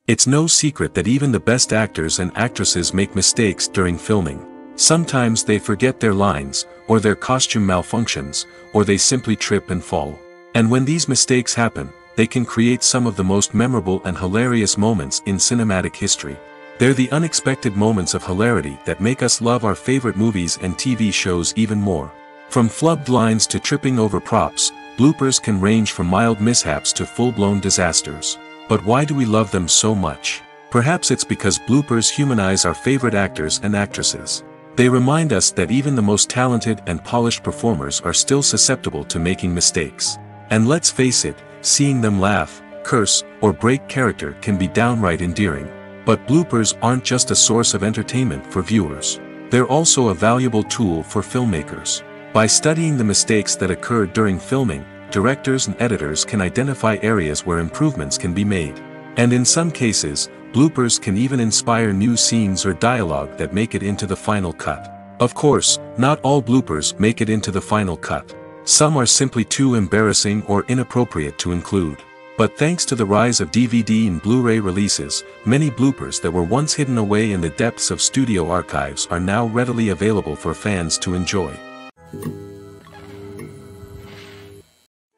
It's no secret that even the best actors and actresses make mistakes during filming. Sometimes they forget their lines, or their costume malfunctions, or they simply trip and fall. And when these mistakes happen, they can create some of the most memorable and hilarious moments in cinematic history. They're the unexpected moments of hilarity that make us love our favorite movies and TV shows even more. From flubbed lines to tripping over props, bloopers can range from mild mishaps to full-blown disasters. But why do we love them so much? Perhaps it's because bloopers humanize our favorite actors and actresses. They remind us that even the most talented and polished performers are still susceptible to making mistakes. And let's face it, seeing them laugh, curse, or break character can be downright endearing. But bloopers aren't just a source of entertainment for viewers. They're also a valuable tool for filmmakers. By studying the mistakes that occurred during filming, directors and editors can identify areas where improvements can be made. And in some cases, bloopers can even inspire new scenes or dialogue that make it into the final cut. Of course, not all bloopers make it into the final cut. Some are simply too embarrassing or inappropriate to include. But thanks to the rise of DVD and Blu-ray releases, many bloopers that were once hidden away in the depths of studio archives are now readily available for fans to enjoy.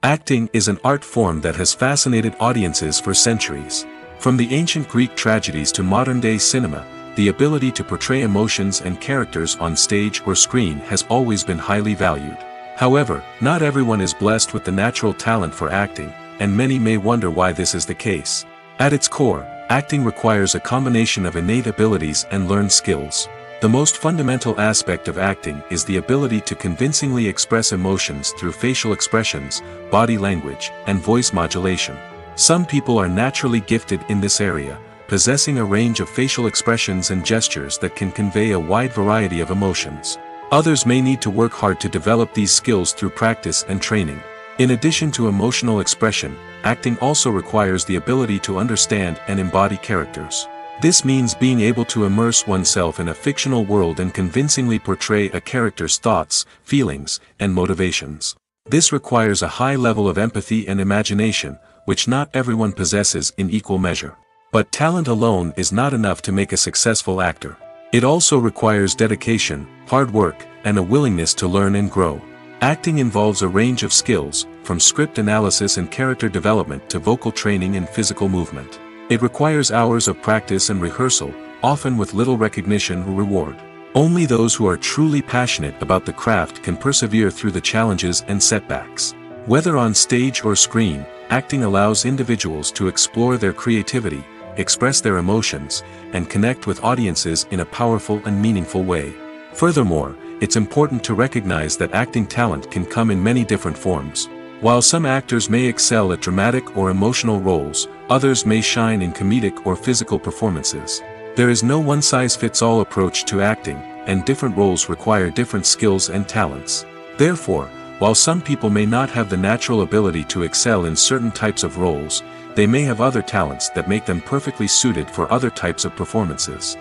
Acting is an art form that has fascinated audiences for centuries. From the ancient Greek tragedies to modern-day cinema, the ability to portray emotions and characters on stage or screen has always been highly valued. However, not everyone is blessed with the natural talent for acting, and many may wonder why this is the case. At its core, acting requires a combination of innate abilities and learned skills. The most fundamental aspect of acting is the ability to convincingly express emotions through facial expressions, body language, and voice modulation. Some people are naturally gifted in this area, possessing a range of facial expressions and gestures that can convey a wide variety of emotions. Others may need to work hard to develop these skills through practice and training. In addition to emotional expression, acting also requires the ability to understand and embody characters. This means being able to immerse oneself in a fictional world and convincingly portray a character's thoughts, feelings, and motivations. This requires a high level of empathy and imagination, which not everyone possesses in equal measure. But talent alone is not enough to make a successful actor. It also requires dedication, hard work, and a willingness to learn and grow. Acting involves a range of skills, from script analysis and character development to vocal training and physical movement. It requires hours of practice and rehearsal, often with little recognition or reward. Only those who are truly passionate about the craft can persevere through the challenges and setbacks. Whether on stage or screen, acting allows individuals to explore their creativity, express their emotions, and connect with audiences in a powerful and meaningful way. Furthermore, it's important to recognize that acting talent can come in many different forms. While some actors may excel at dramatic or emotional roles, others may shine in comedic or physical performances. There is no one-size-fits-all approach to acting, and different roles require different skills and talents. Therefore, while some people may not have the natural ability to excel in certain types of roles, they may have other talents that make them perfectly suited for other types of performances.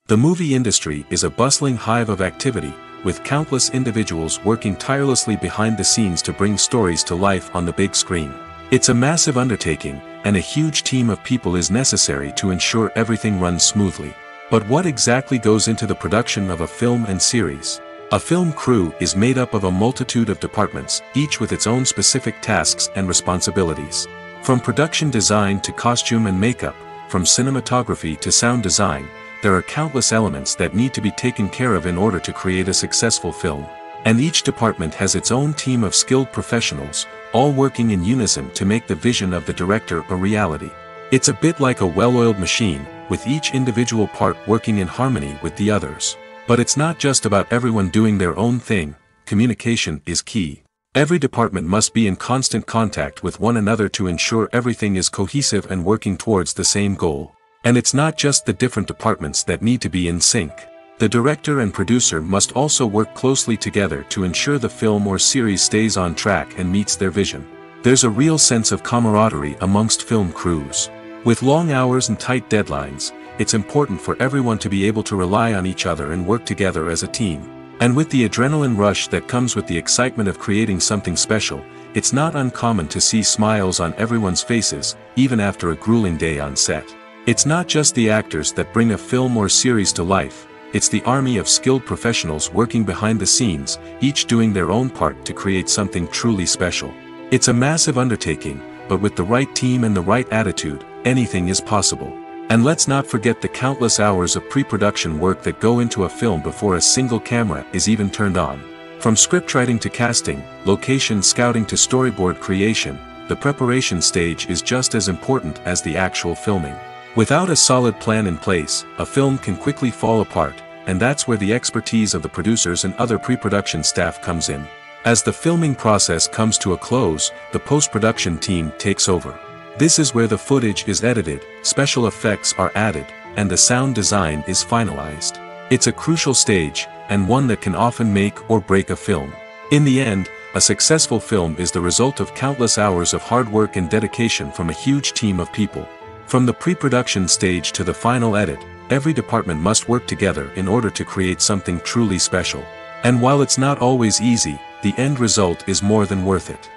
The movie industry is a bustling hive of activity, with countless individuals working tirelessly behind the scenes to bring stories to life on the big screen. It's a massive undertaking, and a huge team of people is necessary to ensure everything runs smoothly. But what exactly goes into the production of a film and series? A film crew is made up of a multitude of departments, each with its own specific tasks and responsibilities. From production design to costume and makeup, from cinematography to sound design, there are countless elements that need to be taken care of in order to create a successful film. And each department has its own team of skilled professionals, all working in unison to make the vision of the director a reality. It's a bit like a well-oiled machine, with each individual part working in harmony with the others. But it's not just about everyone doing their own thing. Communication is key. Every department must be in constant contact with one another to ensure everything is cohesive and working towards the same goal. And it's not just the different departments that need to be in sync. The director and producer must also work closely together to ensure the film or series stays on track and meets their vision. There's a real sense of camaraderie amongst film crews. With long hours and tight deadlines, it's important for everyone to be able to rely on each other and work together as a team. And with the adrenaline rush that comes with the excitement of creating something special, it's not uncommon to see smiles on everyone's faces, even after a grueling day on set. It's not just the actors that bring a film or series to life, it's the army of skilled professionals working behind the scenes, each doing their own part to create something truly special. It's a massive undertaking, but with the right team and the right attitude, anything is possible. And let's not forget the countless hours of pre-production work that go into a film before a single camera is even turned on. From scriptwriting to casting, location scouting to storyboard creation, the preparation stage is just as important as the actual filming. Without a solid plan in place, a film can quickly fall apart, and that's where the expertise of the producers and other pre-production staff comes in. As the filming process comes to a close, the post-production team takes over. This is where the footage is edited, special effects are added, and the sound design is finalized. It's a crucial stage, and one that can often make or break a film. In the end, a successful film is the result of countless hours of hard work and dedication from a huge team of people. From the pre-production stage to the final edit, every department must work together in order to create something truly special. And while it's not always easy, the end result is more than worth it.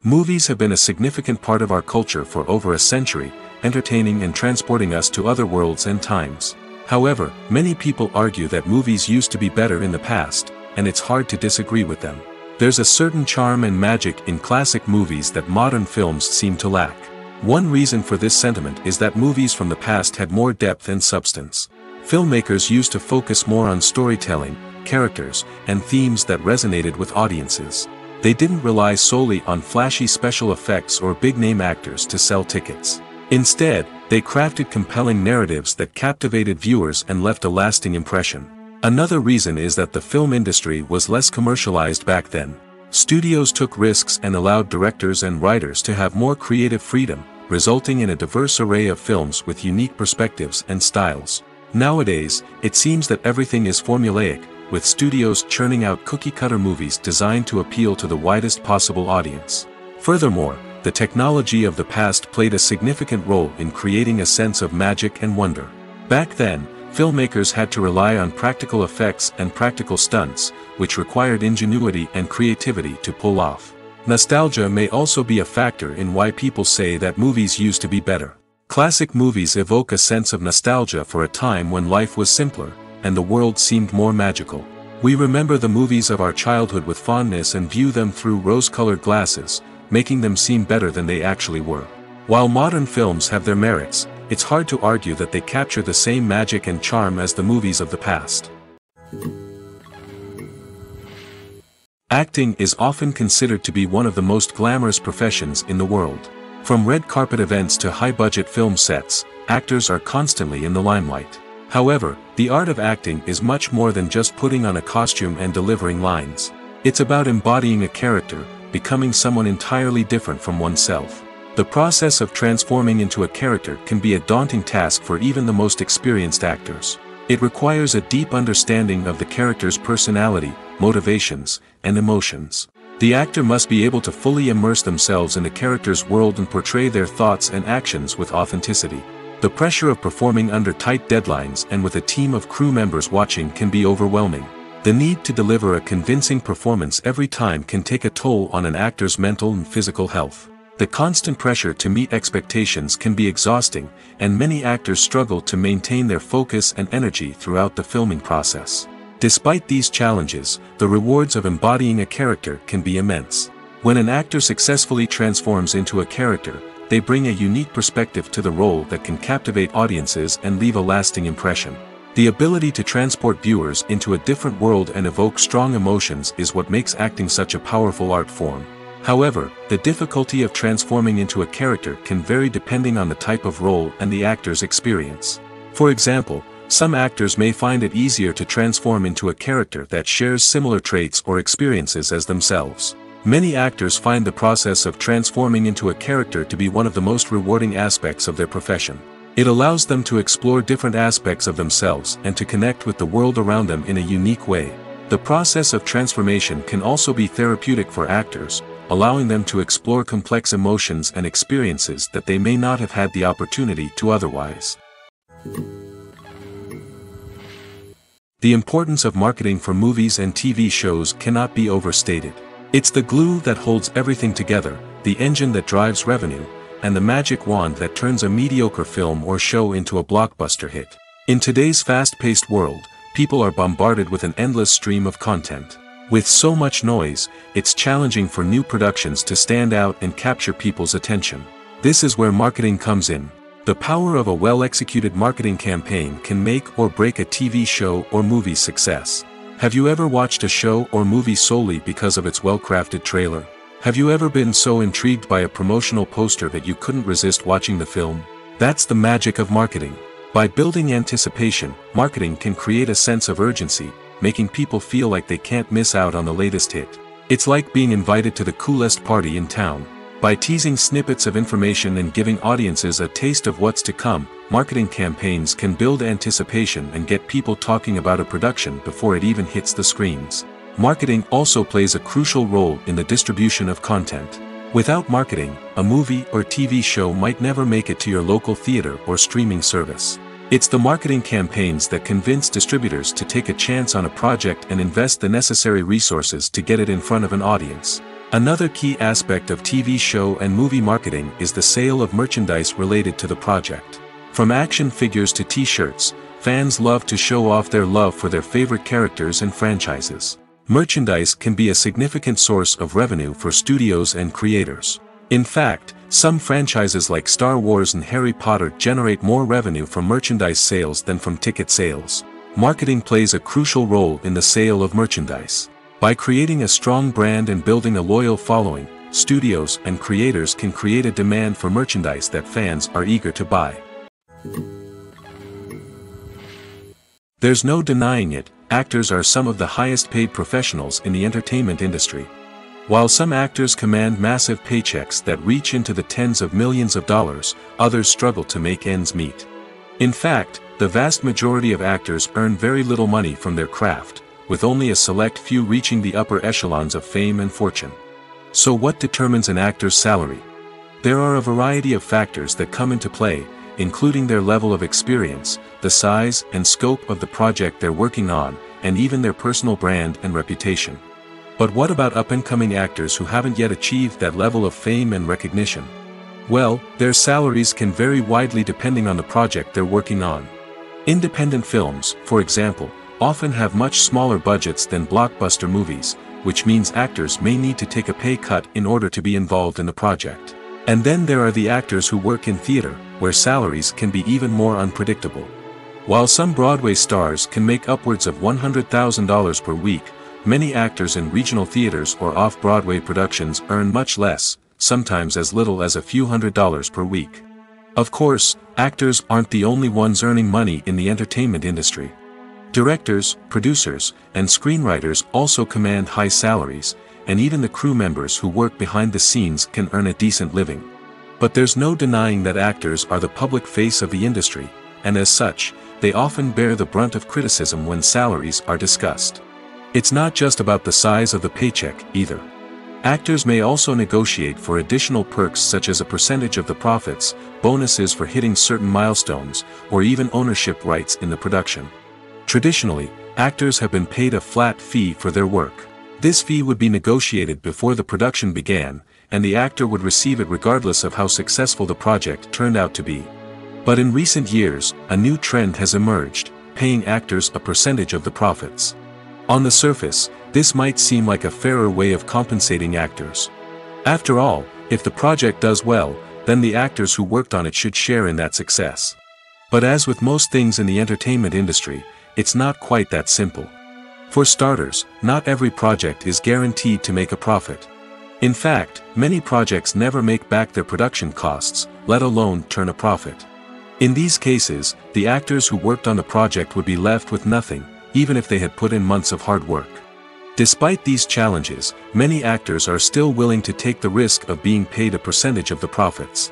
Movies have been a significant part of our culture for over a century, entertaining and transporting us to other worlds and times. However, many people argue that movies used to be better in the past, and it's hard to disagree with them. There's a certain charm and magic in classic movies that modern films seem to lack. One reason for this sentiment is that movies from the past had more depth and substance. Filmmakers used to focus more on storytelling, characters, and themes that resonated with audiences. They didn't rely solely on flashy special effects or big-name actors to sell tickets. Instead, they crafted compelling narratives that captivated viewers and left a lasting impression. Another reason is that the film industry was less commercialized back then. Studios took risks and allowed directors and writers to have more creative freedom, resulting in a diverse array of films with unique perspectives and styles. Nowadays, it seems that everything is formulaic, with studios churning out cookie-cutter movies designed to appeal to the widest possible audience. Furthermore, the technology of the past played a significant role in creating a sense of magic and wonder. Back then, filmmakers had to rely on practical effects and practical stunts, which required ingenuity and creativity to pull off. Nostalgia may also be a factor in why people say that movies used to be better. Classic movies evoke a sense of nostalgia for a time when life was simpler, and the world seemed more magical. We remember the movies of our childhood with fondness and view them through rose-colored glasses, making them seem better than they actually were. While modern films have their merits, it's hard to argue that they capture the same magic and charm as the movies of the past. Acting is often considered to be one of the most glamorous professions in the world. From red carpet events to high-budget film sets, actors are constantly in the limelight. However, the art of acting is much more than just putting on a costume and delivering lines. It's about embodying a character, becoming someone entirely different from oneself. The process of transforming into a character can be a daunting task for even the most experienced actors. It requires a deep understanding of the character's personality, motivations, and emotions. The actor must be able to fully immerse themselves in the character's world and portray their thoughts and actions with authenticity. The pressure of performing under tight deadlines and with a team of crew members watching can be overwhelming. The need to deliver a convincing performance every time can take a toll on an actor's mental and physical health. The constant pressure to meet expectations can be exhausting, and many actors struggle to maintain their focus and energy throughout the filming process. Despite these challenges, the rewards of embodying a character can be immense. When an actor successfully transforms into a character, they bring a unique perspective to the role that can captivate audiences and leave a lasting impression. The ability to transport viewers into a different world and evoke strong emotions is what makes acting such a powerful art form. However, the difficulty of transforming into a character can vary depending on the type of role and the actor's experience. For example, some actors may find it easier to transform into a character that shares similar traits or experiences as themselves. Many actors find the process of transforming into a character to be one of the most rewarding aspects of their profession. It allows them to explore different aspects of themselves and to connect with the world around them in a unique way. The process of transformation can also be therapeutic for actors, allowing them to explore complex emotions and experiences that they may not have had the opportunity to otherwise. The importance of marketing for movies and TV shows cannot be overstated. It's the glue that holds everything together, the engine that drives revenue, and the magic wand that turns a mediocre film or show into a blockbuster hit. In today's fast-paced world, people are bombarded with an endless stream of content. With so much noise, it's challenging for new productions to stand out and capture people's attention. This is where marketing comes in. The power of a well-executed marketing campaign can make or break a TV show or movie's success. Have you ever watched a show or movie solely because of its well-crafted trailer? Have you ever been so intrigued by a promotional poster that you couldn't resist watching the film? That's the magic of marketing. By building anticipation, marketing can create a sense of urgency, making people feel like they can't miss out on the latest hit. It's like being invited to the coolest party in town. By teasing snippets of information and giving audiences a taste of what's to come, marketing campaigns can build anticipation and get people talking about a production before it even hits the screens. Marketing also plays a crucial role in the distribution of content. Without marketing, a movie or TV show might never make it to your local theater or streaming service. It's the marketing campaigns that convince distributors to take a chance on a project and invest the necessary resources to get it in front of an audience. Another key aspect of TV show and movie marketing is the sale of merchandise related to the project. From action figures to t-shirts, fans love to show off their love for their favorite characters and franchises. Merchandise can be a significant source of revenue for studios and creators. In fact, some franchises like Star Wars and Harry Potter generate more revenue from merchandise sales than from ticket sales. Marketing plays a crucial role in the sale of merchandise. By creating a strong brand and building a loyal following, studios and creators can create a demand for merchandise that fans are eager to buy. There's no denying it, actors are some of the highest paid professionals in the entertainment industry. While some actors command massive paychecks that reach into the tens of millions of dollars, others struggle to make ends meet. In fact, the vast majority of actors earn very little money from their craft, with only a select few reaching the upper echelons of fame and fortune. So what determines an actor's salary? There are a variety of factors that come into play, including their level of experience, the size and scope of the project they're working on, and even their personal brand and reputation. But what about up-and-coming actors who haven't yet achieved that level of fame and recognition? Well, their salaries can vary widely depending on the project they're working on. Independent films, for example, often have much smaller budgets than blockbuster movies, which means actors may need to take a pay cut in order to be involved in the project. And then there are the actors who work in theater, where salaries can be even more unpredictable. While some Broadway stars can make upwards of $100,000 per week, many actors in regional theaters or off-Broadway productions earn much less, sometimes as little as a few $100s per week. Of course, actors aren't the only ones earning money in the entertainment industry. Directors, producers, and screenwriters also command high salaries, and even the crew members who work behind the scenes can earn a decent living. But there's no denying that actors are the public face of the industry, and as such, they often bear the brunt of criticism when salaries are discussed. It's not just about the size of the paycheck, either. Actors may also negotiate for additional perks such as a percentage of the profits, bonuses for hitting certain milestones, or even ownership rights in the production. Traditionally, actors have been paid a flat fee for their work. This fee would be negotiated before the production began, and the actor would receive it regardless of how successful the project turned out to be. But in recent years, a new trend has emerged, paying actors a percentage of the profits. On the surface, this might seem like a fairer way of compensating actors. After all, if the project does well, then the actors who worked on it should share in that success. But as with most things in the entertainment industry, it's not quite that simple. For starters, not every project is guaranteed to make a profit. In fact, many projects never make back their production costs, let alone turn a profit. In these cases, the actors who worked on the project would be left with nothing, even if they had put in months of hard work. Despite these challenges, many actors are still willing to take the risk of being paid a percentage of the profits.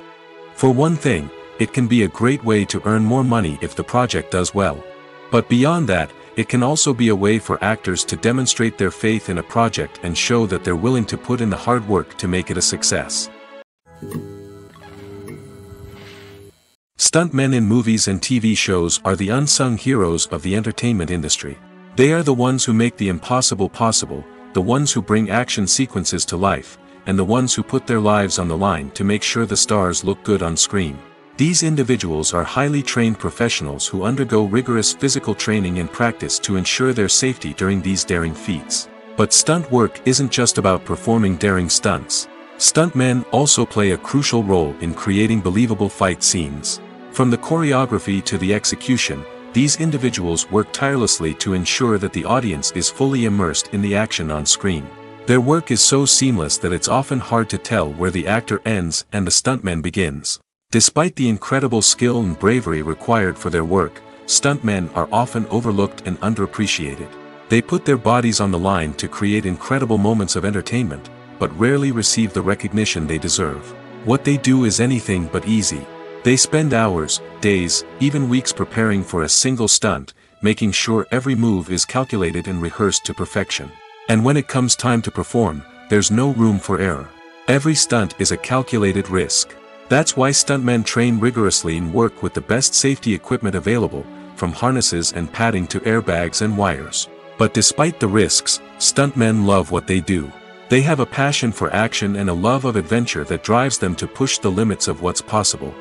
For one thing, it can be a great way to earn more money if the project does well. But beyond that, it can also be a way for actors to demonstrate their faith in a project and show that they're willing to put in the hard work to make it a success. Stuntmen in movies and TV shows are the unsung heroes of the entertainment industry. They are the ones who make the impossible possible, the ones who bring action sequences to life, and the ones who put their lives on the line to make sure the stars look good on screen. These individuals are highly trained professionals who undergo rigorous physical training and practice to ensure their safety during these daring feats. But stunt work isn't just about performing daring stunts. Stuntmen also play a crucial role in creating believable fight scenes. From the choreography to the execution, these individuals work tirelessly to ensure that the audience is fully immersed in the action on screen. Their work is so seamless that it's often hard to tell where the actor ends and the stuntman begins. Despite the incredible skill and bravery required for their work, stuntmen are often overlooked and underappreciated. They put their bodies on the line to create incredible moments of entertainment, but rarely receive the recognition they deserve. What they do is anything but easy. They spend hours, days, even weeks preparing for a single stunt, making sure every move is calculated and rehearsed to perfection. And when it comes time to perform, there's no room for error. Every stunt is a calculated risk. That's why stuntmen train rigorously and work with the best safety equipment available, from harnesses and padding to airbags and wires. But despite the risks, stuntmen love what they do. They have a passion for action and a love of adventure that drives them to push the limits of what's possible.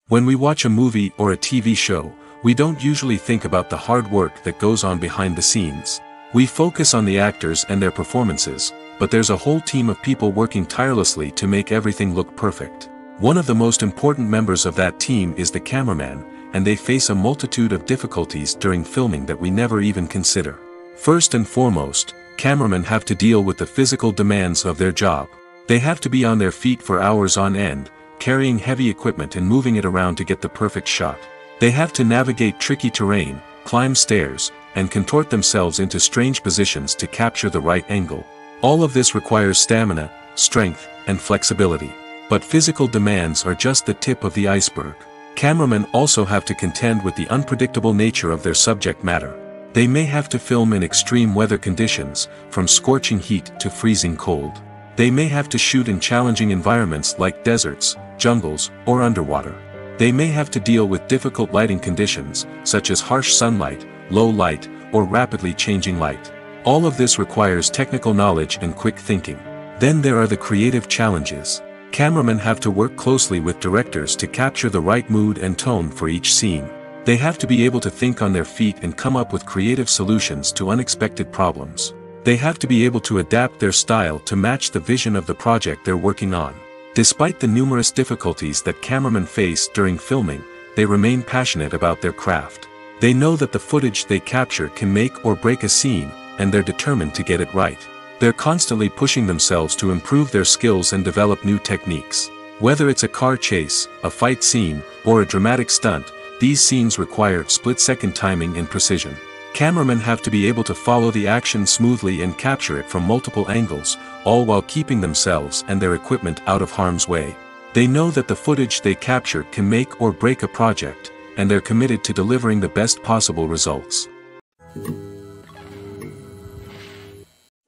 When we watch a movie or a TV show, we don't usually think about the hard work that goes on behind the scenes. We focus on the actors and their performances, but there's a whole team of people working tirelessly to make everything look perfect. One of the most important members of that team is the cameraman, and they face a multitude of difficulties during filming that we never even consider. First and foremost, cameramen have to deal with the physical demands of their job. They have to be on their feet for hours on end, carrying heavy equipment and moving it around to get the perfect shot. They have to navigate tricky terrain, climb stairs, and contort themselves into strange positions to capture the right angle. All of this requires stamina, strength, and flexibility. But physical demands are just the tip of the iceberg. Cameramen also have to contend with the unpredictable nature of their subject matter. They may have to film in extreme weather conditions, from scorching heat to freezing cold. They may have to shoot in challenging environments like deserts, jungles, or underwater. They may have to deal with difficult lighting conditions, such as harsh sunlight, low light, or rapidly changing light. All of this requires technical knowledge and quick thinking. Then there are the creative challenges. Cameramen have to work closely with directors to capture the right mood and tone for each scene. They have to be able to think on their feet and come up with creative solutions to unexpected problems. They have to be able to adapt their style to match the vision of the project they're working on. Despite the numerous difficulties that cameramen face during filming, they remain passionate about their craft. They know that the footage they capture can make or break a scene, and they're determined to get it right. They're constantly pushing themselves to improve their skills and develop new techniques. Whether it's a car chase, a fight scene, or a dramatic stunt, these scenes require split-second timing and precision. Cameramen have to be able to follow the action smoothly and capture it from multiple angles, all while keeping themselves and their equipment out of harm's way. They know that the footage they capture can make or break a project, and they're committed to delivering the best possible results.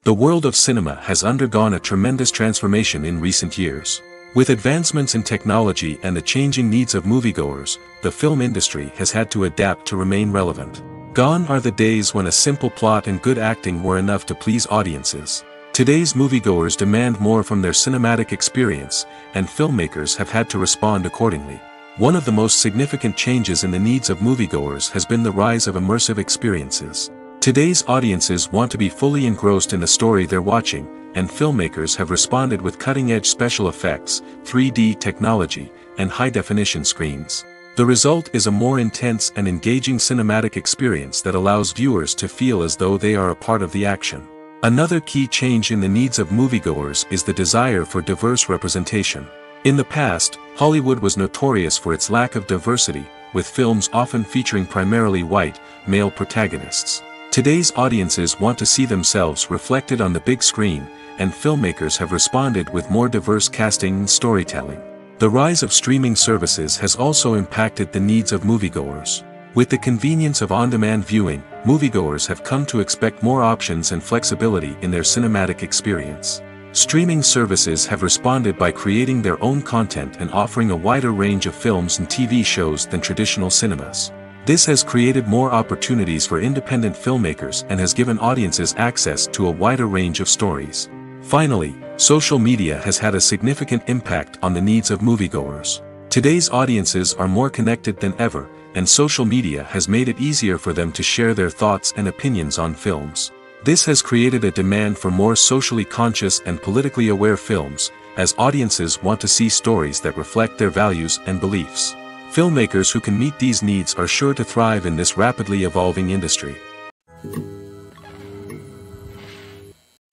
The world of cinema has undergone a tremendous transformation in recent years. With advancements in technology and the changing needs of moviegoers, the film industry has had to adapt to remain relevant. Gone are the days when a simple plot and good acting were enough to please audiences. Today's moviegoers demand more from their cinematic experience, and filmmakers have had to respond accordingly. One of the most significant changes in the needs of moviegoers has been the rise of immersive experiences. Today's audiences want to be fully engrossed in the story they're watching, and filmmakers have responded with cutting-edge special effects, 3D technology, and high-definition screens. The result is a more intense and engaging cinematic experience that allows viewers to feel as though they are a part of the action. Another key change in the needs of moviegoers is the desire for diverse representation. In the past, Hollywood was notorious for its lack of diversity, with films often featuring primarily white, male protagonists. Today's audiences want to see themselves reflected on the big screen, and filmmakers have responded with more diverse casting and storytelling. The rise of streaming services has also impacted the needs of moviegoers. With the convenience of on-demand viewing, moviegoers have come to expect more options and flexibility in their cinematic experience. Streaming services have responded by creating their own content and offering a wider range of films and TV shows than traditional cinemas. This has created more opportunities for independent filmmakers and has given audiences access to a wider range of stories. Finally, social media has had a significant impact on the needs of moviegoers. Today's audiences are more connected than ever, and social media has made it easier for them to share their thoughts and opinions on films. This has created a demand for more socially conscious and politically aware films, as audiences want to see stories that reflect their values and beliefs. Filmmakers who can meet these needs are sure to thrive in this rapidly evolving industry.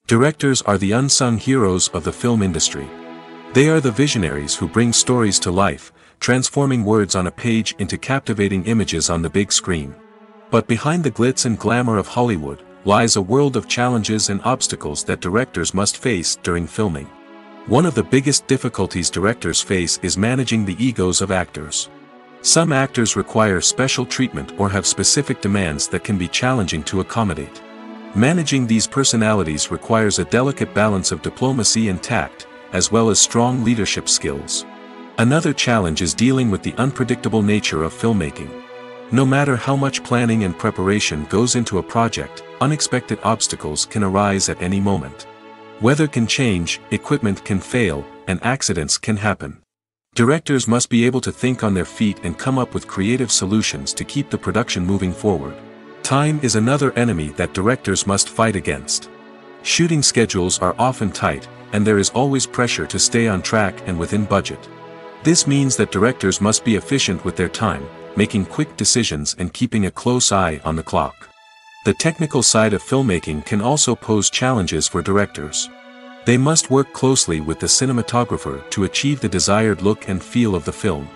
Directors are the unsung heroes of the film industry. They are the visionaries who bring stories to life, transforming words on a page into captivating images on the big screen. But behind the glitz and glamour of Hollywood lies a world of challenges and obstacles that directors must face during filming. One of the biggest difficulties directors face is managing the egos of actors. Some actors require special treatment or have specific demands that can be challenging to accommodate. Managing these personalities requires a delicate balance of diplomacy and tact, as well as strong leadership skills. Another challenge is dealing with the unpredictable nature of filmmaking. No matter how much planning and preparation goes into a project, unexpected obstacles can arise at any moment. Weather can change, equipment can fail, and accidents can happen. Directors must be able to think on their feet and come up with creative solutions to keep the production moving forward. Time is another enemy that directors must fight against. Shooting schedules are often tight, and there is always pressure to stay on track and within budget. This means that directors must be efficient with their time, making quick decisions and keeping a close eye on the clock. The technical side of filmmaking can also pose challenges for directors. They must work closely with the cinematographer to achieve the desired look and feel of the film.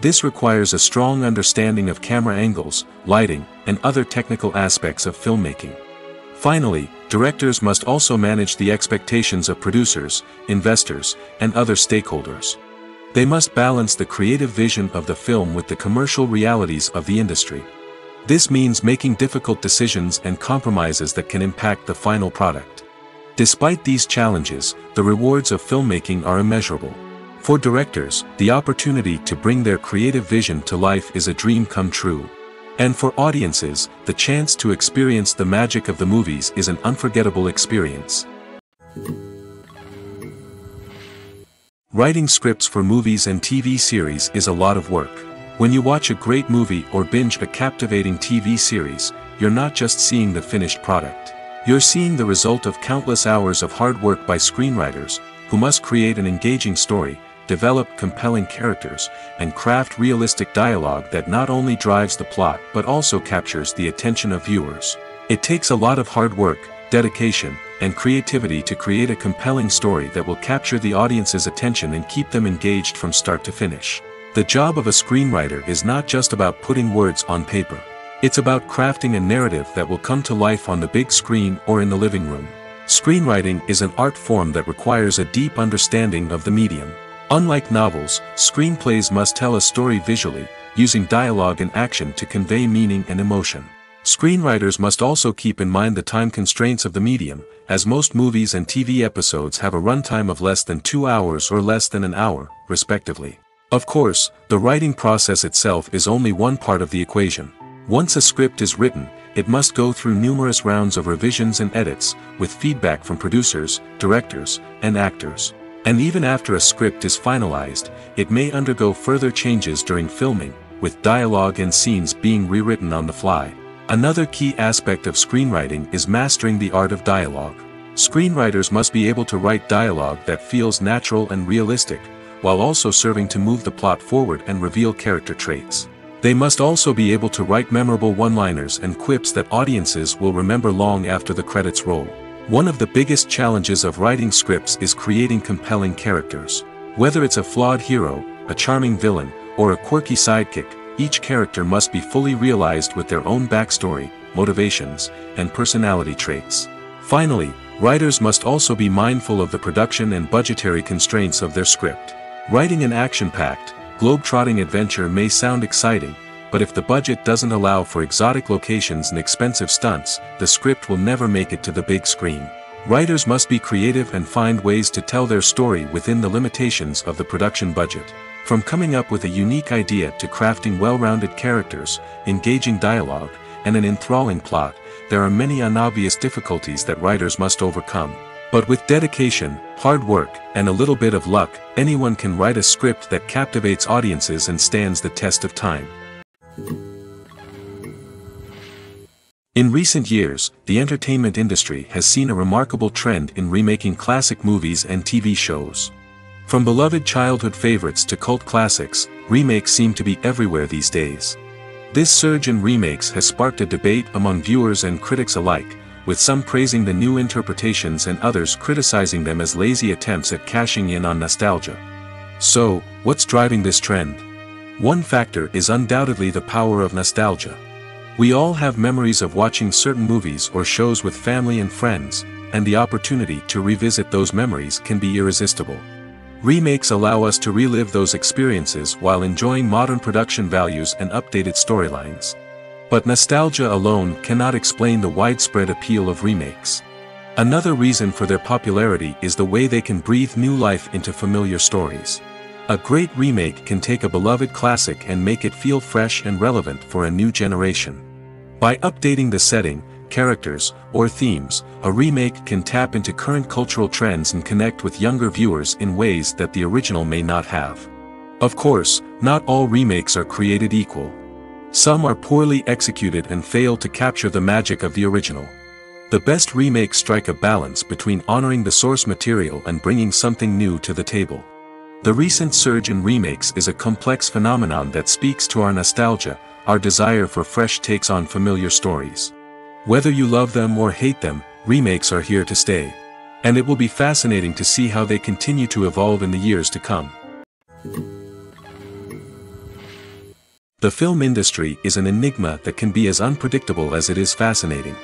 This requires a strong understanding of camera angles, lighting, and other technical aspects of filmmaking. Finally, directors must also manage the expectations of producers, investors, and other stakeholders. They must balance the creative vision of the film with the commercial realities of the industry. This means making difficult decisions and compromises that can impact the final product. Despite these challenges, the rewards of filmmaking are immeasurable. For directors, the opportunity to bring their creative vision to life is a dream come true. And for audiences, the chance to experience the magic of the movies is an unforgettable experience. Writing scripts for movies and TV series is a lot of work. When you watch a great movie or binge a captivating TV series, you're not just seeing the finished product. You're seeing the result of countless hours of hard work by screenwriters, who must create an engaging story, develop compelling characters, and craft realistic dialogue that not only drives the plot but also captures the attention of viewers. It takes a lot of hard work, dedication, and creativity to create a compelling story that will capture the audience's attention and keep them engaged from start to finish. The job of a screenwriter is not just about putting words on paper. It's about crafting a narrative that will come to life on the big screen or in the living room. Screenwriting is an art form that requires a deep understanding of the medium. Unlike novels, screenplays must tell a story visually, using dialogue and action to convey meaning and emotion. Screenwriters must also keep in mind the time constraints of the medium, as most movies and TV episodes have a runtime of less than 2 hours or less than an hour, respectively. Of course, the writing process itself is only one part of the equation. Once a script is written, it must go through numerous rounds of revisions and edits, with feedback from producers, directors, and actors. And even after a script is finalized, it may undergo further changes during filming, with dialogue and scenes being rewritten on the fly. Another key aspect of screenwriting is mastering the art of dialogue. Screenwriters must be able to write dialogue that feels natural and realistic, while also serving to move the plot forward and reveal character traits. They must also be able to write memorable one-liners and quips that audiences will remember long after the credits roll. One of the biggest challenges of writing scripts is creating compelling characters. Whether it's a flawed hero, a charming villain, or a quirky sidekick, each character must be fully realized with their own backstory, motivations, and personality traits. Finally, writers must also be mindful of the production and budgetary constraints of their script. Writing an action-packed, globe-trotting adventure may sound exciting, but if the budget doesn't allow for exotic locations and expensive stunts, the script will never make it to the big screen. Writers must be creative and find ways to tell their story within the limitations of the production budget. From coming up with a unique idea to crafting well-rounded characters, engaging dialogue, and an enthralling plot, there are many unobvious difficulties that writers must overcome. But with dedication, hard work, and a little bit of luck, anyone can write a script that captivates audiences and stands the test of time. In recent years, the entertainment industry has seen a remarkable trend in remaking classic movies and TV shows. From beloved childhood favorites to cult classics, remakes seem to be everywhere these days. This surge in remakes has sparked a debate among viewers and critics alike, with some praising the new interpretations and others criticizing them as lazy attempts at cashing in on nostalgia. So, what's driving this trend? One factor is undoubtedly the power of nostalgia. We all have memories of watching certain movies or shows with family and friends, and the opportunity to revisit those memories can be irresistible. Remakes allow us to relive those experiences while enjoying modern production values and updated storylines. But nostalgia alone cannot explain the widespread appeal of remakes. Another reason for their popularity is the way they can breathe new life into familiar stories. A great remake can take a beloved classic and make it feel fresh and relevant for a new generation. By updating the setting, characters, or themes, a remake can tap into current cultural trends and connect with younger viewers in ways that the original may not have. Of course, not all remakes are created equal. Some are poorly executed and fail to capture the magic of the original. The best remakes strike a balance between honoring the source material and bringing something new to the table. The recent surge in remakes is a complex phenomenon that speaks to our nostalgia, our desire for fresh takes on familiar stories. Whether you love them or hate them, remakes are here to stay. And it will be fascinating to see how they continue to evolve in the years to come. The film industry is an enigma that can be as unpredictable as it is fascinating.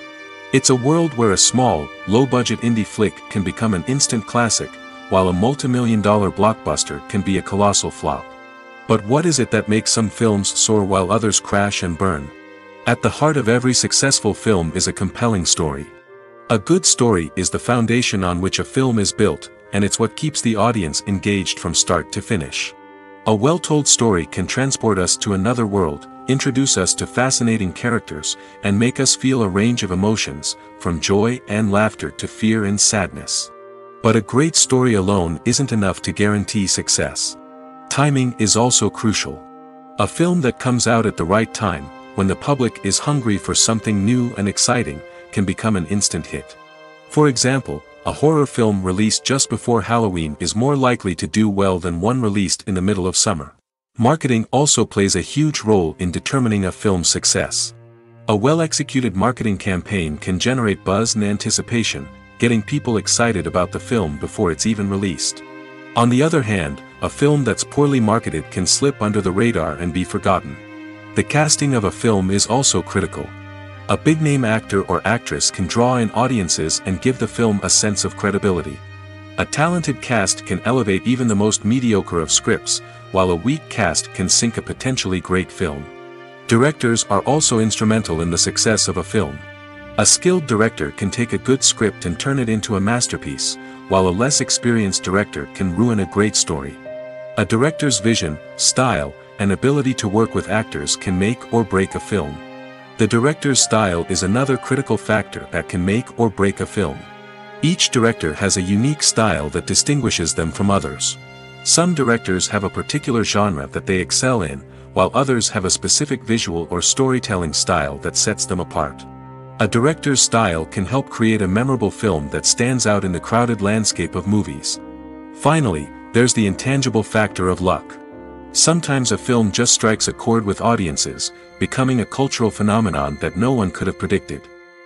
It's a world where a small, low-budget indie flick can become an instant classic, while a multi-million-dollar blockbuster can be a colossal flop. But what is it that makes some films soar while others crash and burn? At the heart of every successful film is a compelling story. A good story is the foundation on which a film is built, and it's what keeps the audience engaged from start to finish. A well-told story can transport us to another world, introduce us to fascinating characters, and make us feel a range of emotions, from joy and laughter to fear and sadness. But a great story alone isn't enough to guarantee success. Timing is also crucial. A film that comes out at the right time, when the public is hungry for something new and exciting, can become an instant hit. For example, a horror film released just before Halloween is more likely to do well than one released in the middle of summer. Marketing also plays a huge role in determining a film's success. A well-executed marketing campaign can generate buzz and anticipation, getting people excited about the film before it's even released. On the other hand, a film that's poorly marketed can slip under the radar and be forgotten. The casting of a film is also critical. A big-name actor or actress can draw in audiences and give the film a sense of credibility. A talented cast can elevate even the most mediocre of scripts, while a weak cast can sink a potentially great film. Directors are also instrumental in the success of a film. A skilled director can take a good script and turn it into a masterpiece, while a less experienced director can ruin a great story. A director's vision, style, and ability to work with actors can make or break a film. The director's style is another critical factor that can make or break a film. Each director has a unique style that distinguishes them from others. Some directors have a particular genre that they excel in, while others have a specific visual or storytelling style that sets them apart. A director's style can help create a memorable film that stands out in the crowded landscape of movies. Finally, there's the intangible factor of luck. Sometimes a film just strikes a chord with audiences, becoming a cultural phenomenon that no one could have predicted.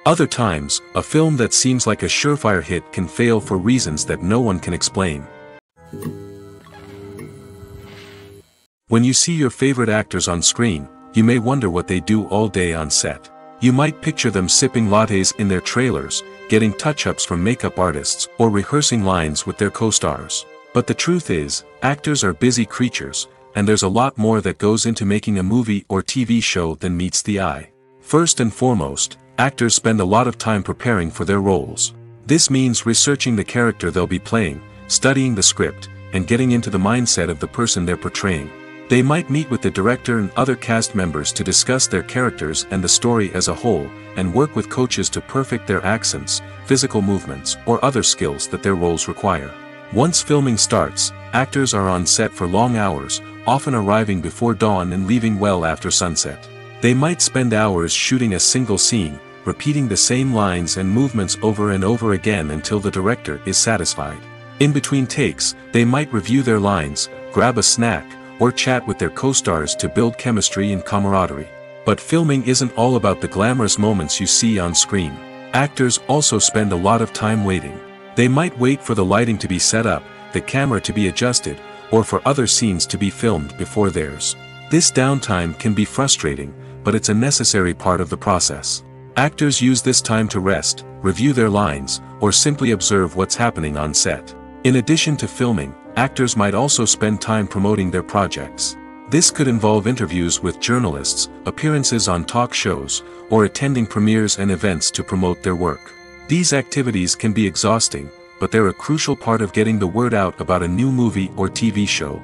Other times, a film that seems like a surefire hit can fail for reasons that no one can explain. When you see your favorite actors on screen, you may wonder what they do all day on set. You might picture them sipping lattes in their trailers, getting touch-ups from makeup artists, or rehearsing lines with their co-stars. But the truth is, actors are busy creatures, and there's a lot more that goes into making a movie or TV show than meets the eye. First and foremost, actors spend a lot of time preparing for their roles. This means researching the character they'll be playing, studying the script, and getting into the mindset of the person they're portraying. They might meet with the director and other cast members to discuss their characters and the story as a whole, and work with coaches to perfect their accents, physical movements, or other skills that their roles require. Once filming starts, actors are on set for long hours, often arriving before dawn and leaving well after sunset. They might spend hours shooting a single scene, repeating the same lines and movements over and over again until the director is satisfied. In between takes, they might review their lines, grab a snack, or chat with their co-stars to build chemistry and camaraderie. But filming isn't all about the glamorous moments you see on screen. Actors also spend a lot of time waiting. They might wait for the lighting to be set up, the camera to be adjusted, or for other scenes to be filmed before theirs. This downtime can be frustrating, but it's a necessary part of the process. Actors use this time to rest, review their lines, or simply observe what's happening on set. In addition to filming, actors might also spend time promoting their projects. This could involve interviews with journalists, appearances on talk shows, or attending premieres and events to promote their work. These activities can be exhausting, but they're a crucial part of getting the word out about a new movie or TV show.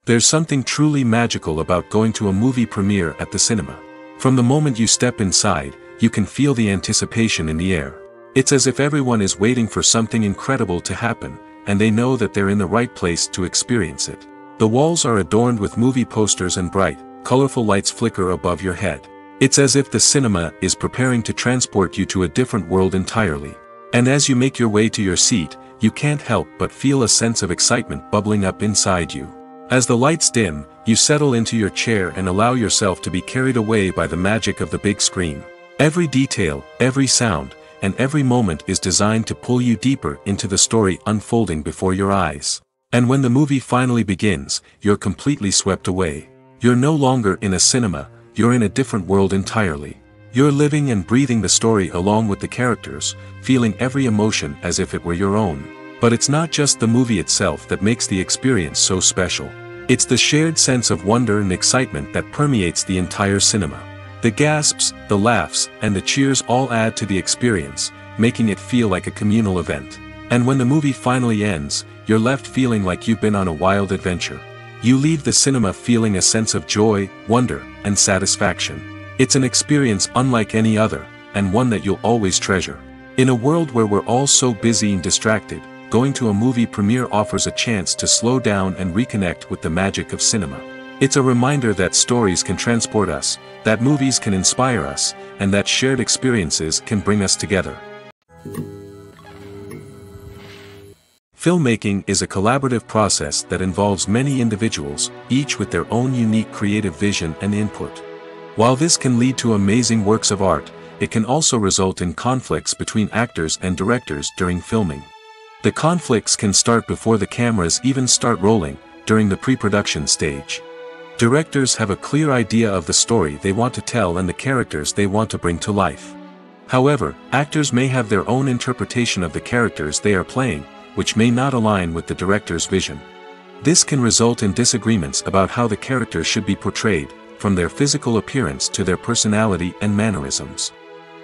There's something truly magical about going to a movie premiere at the cinema. From the moment you step inside, you can feel the anticipation in the air. It's as if everyone is waiting for something incredible to happen, and they know that they're in the right place to experience it. The walls are adorned with movie posters and bright, colorful lights flicker above your head. It's as if the cinema is preparing to transport you to a different world entirely. And as you make your way to your seat, you can't help but feel a sense of excitement bubbling up inside you. As the lights dim, you settle into your chair and allow yourself to be carried away by the magic of the big screen. Every detail, every sound, and every moment is designed to pull you deeper into the story unfolding before your eyes. And when the movie finally begins, you're completely swept away. You're no longer in a cinema, you're in a different world entirely. You're living and breathing the story along with the characters, feeling every emotion as if it were your own. But it's not just the movie itself that makes the experience so special. It's the shared sense of wonder and excitement that permeates the entire cinema. The gasps, the laughs, and the cheers all add to the experience, making it feel like a communal event. And when the movie finally ends, you're left feeling like you've been on a wild adventure. You leave the cinema feeling a sense of joy, wonder, and satisfaction. It's an experience unlike any other, and one that you'll always treasure. In a world where we're all so busy and distracted, going to a movie premiere offers a chance to slow down and reconnect with the magic of cinema. It's a reminder that stories can transport us, that movies can inspire us, and that shared experiences can bring us together. Filmmaking is a collaborative process that involves many individuals, each with their own unique creative vision and input. While this can lead to amazing works of art, it can also result in conflicts between actors and directors during filming. The conflicts can start before the cameras even start rolling, during the pre-production stage. Directors have a clear idea of the story they want to tell and the characters they want to bring to life. However, actors may have their own interpretation of the characters they are playing, which may not align with the director's vision. This can result in disagreements about how the characters should be portrayed, from their physical appearance to their personality and mannerisms.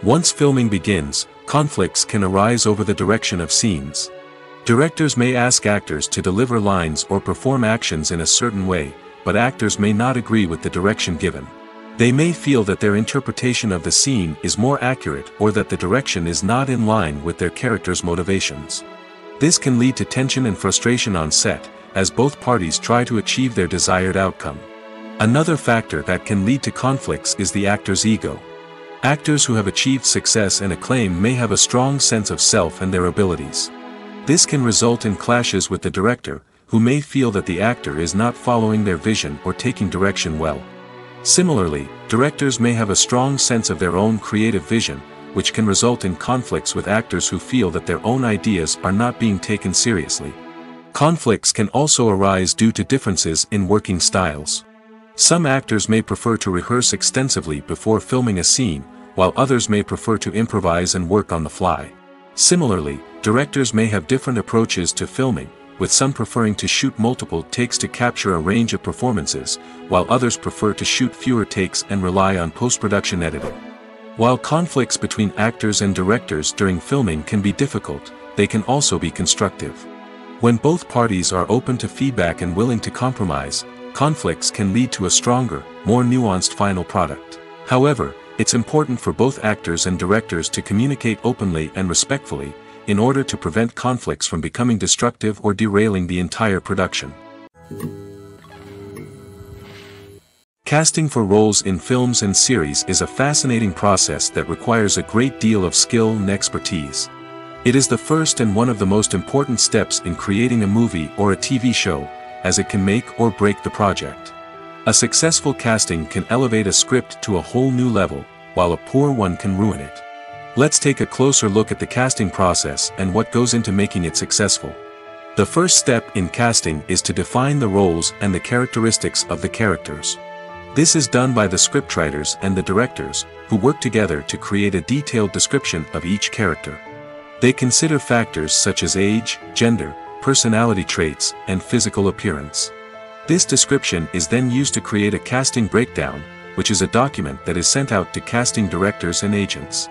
Once filming begins, conflicts can arise over the direction of scenes. Directors may ask actors to deliver lines or perform actions in a certain way, but actors may not agree with the direction given. They may feel that their interpretation of the scene is more accurate or that the direction is not in line with their character's motivations. This can lead to tension and frustration on set, as both parties try to achieve their desired outcome. Another factor that can lead to conflicts is the actor's ego. Actors who have achieved success and acclaim may have a strong sense of self and their abilities. This can result in clashes with the director, who may feel that the actor is not following their vision or taking direction well. Similarly, directors may have a strong sense of their own creative vision, which can result in conflicts with actors who feel that their own ideas are not being taken seriously. Conflicts can also arise due to differences in working styles. Some actors may prefer to rehearse extensively before filming a scene, while others may prefer to improvise and work on the fly. Similarly, directors may have different approaches to filming, with some preferring to shoot multiple takes to capture a range of performances, while others prefer to shoot fewer takes and rely on post-production editing. While conflicts between actors and directors during filming can be difficult, they can also be constructive. When both parties are open to feedback and willing to compromise, conflicts can lead to a stronger, more nuanced final product. However, it's important for both actors and directors to communicate openly and respectfully, in order to prevent conflicts from becoming destructive or derailing the entire production. Casting for roles in films and series is a fascinating process that requires a great deal of skill and expertise. It is the first and one of the most important steps in creating a movie or a TV show, as it can make or break the project. A successful casting can elevate a script to a whole new level, while a poor one can ruin it. Let's take a closer look at the casting process and what goes into making it successful. The first step in casting is to define the roles and the characteristics of the characters. This is done by the scriptwriters and the directors, who work together to create a detailed description of each character. They consider factors such as age, gender, personality traits, and physical appearance. This description is then used to create a casting breakdown, which is a document that is sent out to casting directors and agents.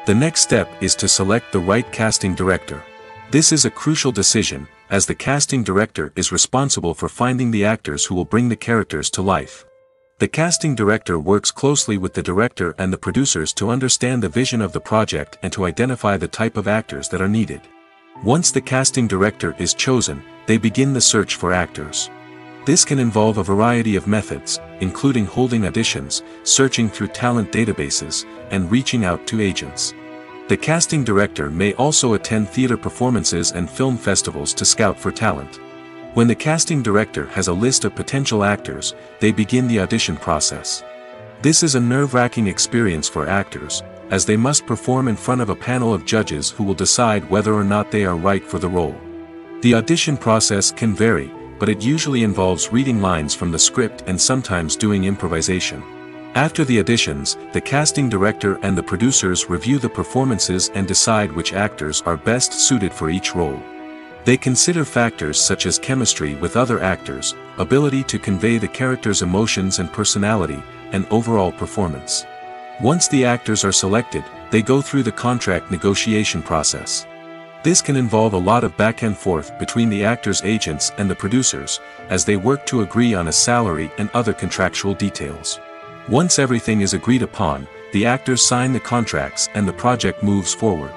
The next step is to select the right casting director. This is a crucial decision, as the casting director is responsible for finding the actors who will bring the characters to life. The casting director works closely with the director and the producers to understand the vision of the project and to identify the type of actors that are needed. Once the casting director is chosen, they begin the search for actors. This can involve a variety of methods, including holding auditions, searching through talent databases, and reaching out to agents. The casting director may also attend theater performances and film festivals to scout for talent. When the casting director has a list of potential actors, they begin the audition process. This is a nerve-wracking experience for actors, as they must perform in front of a panel of judges who will decide whether or not they are right for the role. The audition process can vary, but it usually involves reading lines from the script and sometimes doing improvisation. After the auditions, the casting director and the producers review the performances and decide which actors are best suited for each role. They consider factors such as chemistry with other actors, ability to convey the character's emotions and personality, and overall performance. Once the actors are selected, they go through the contract negotiation process. This can involve a lot of back and forth between the actors' agents and the producers, as they work to agree on a salary and other contractual details. Once everything is agreed upon, the actors sign the contracts and the project moves forward.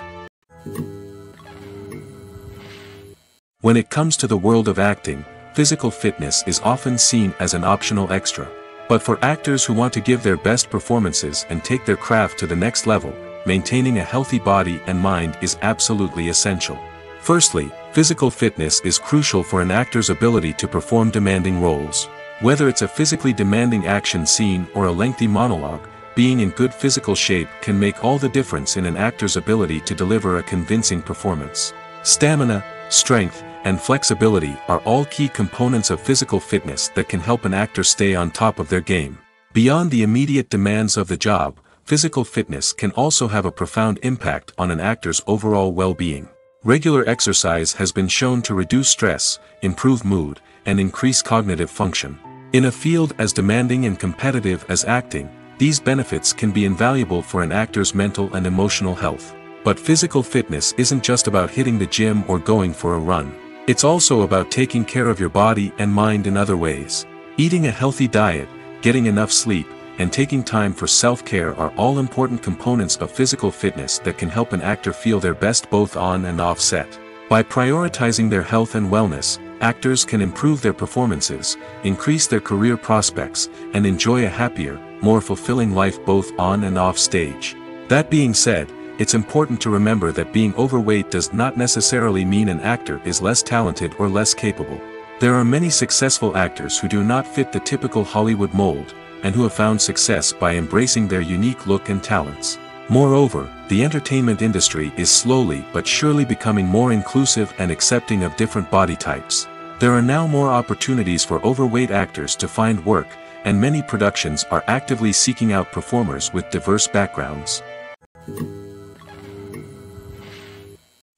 When it comes to the world of acting, physical fitness is often seen as an optional extra. But for actors who want to give their best performances and take their craft to the next level, maintaining a healthy body and mind is absolutely essential. Firstly, physical fitness is crucial for an actor's ability to perform demanding roles. Whether it's a physically demanding action scene or a lengthy monologue, being in good physical shape can make all the difference in an actor's ability to deliver a convincing performance. Stamina, strength, and flexibility are all key components of physical fitness that can help an actor stay on top of their game. Beyond the immediate demands of the job, physical fitness can also have a profound impact on an actor's overall well-being. Regular exercise has been shown to reduce stress, improve mood, and increase cognitive function. In a field as demanding and competitive as acting, these benefits can be invaluable for an actor's mental and emotional health. But physical fitness isn't just about hitting the gym or going for a run. It's also about taking care of your body and mind in other ways. Eating a healthy diet, getting enough sleep, and taking time for self-care are all important components of physical fitness that can help an actor feel their best both on and off set. By prioritizing their health and wellness, actors can improve their performances, increase their career prospects, and enjoy a happier, more fulfilling life both on and off stage. That being said, it's important to remember that being overweight does not necessarily mean an actor is less talented or less capable. There are many successful actors who do not fit the typical Hollywood mold, and who have found success by embracing their unique look and talents. Moreover, the entertainment industry is slowly but surely becoming more inclusive and accepting of different body types. There are now more opportunities for overweight actors to find work, and many productions are actively seeking out performers with diverse backgrounds.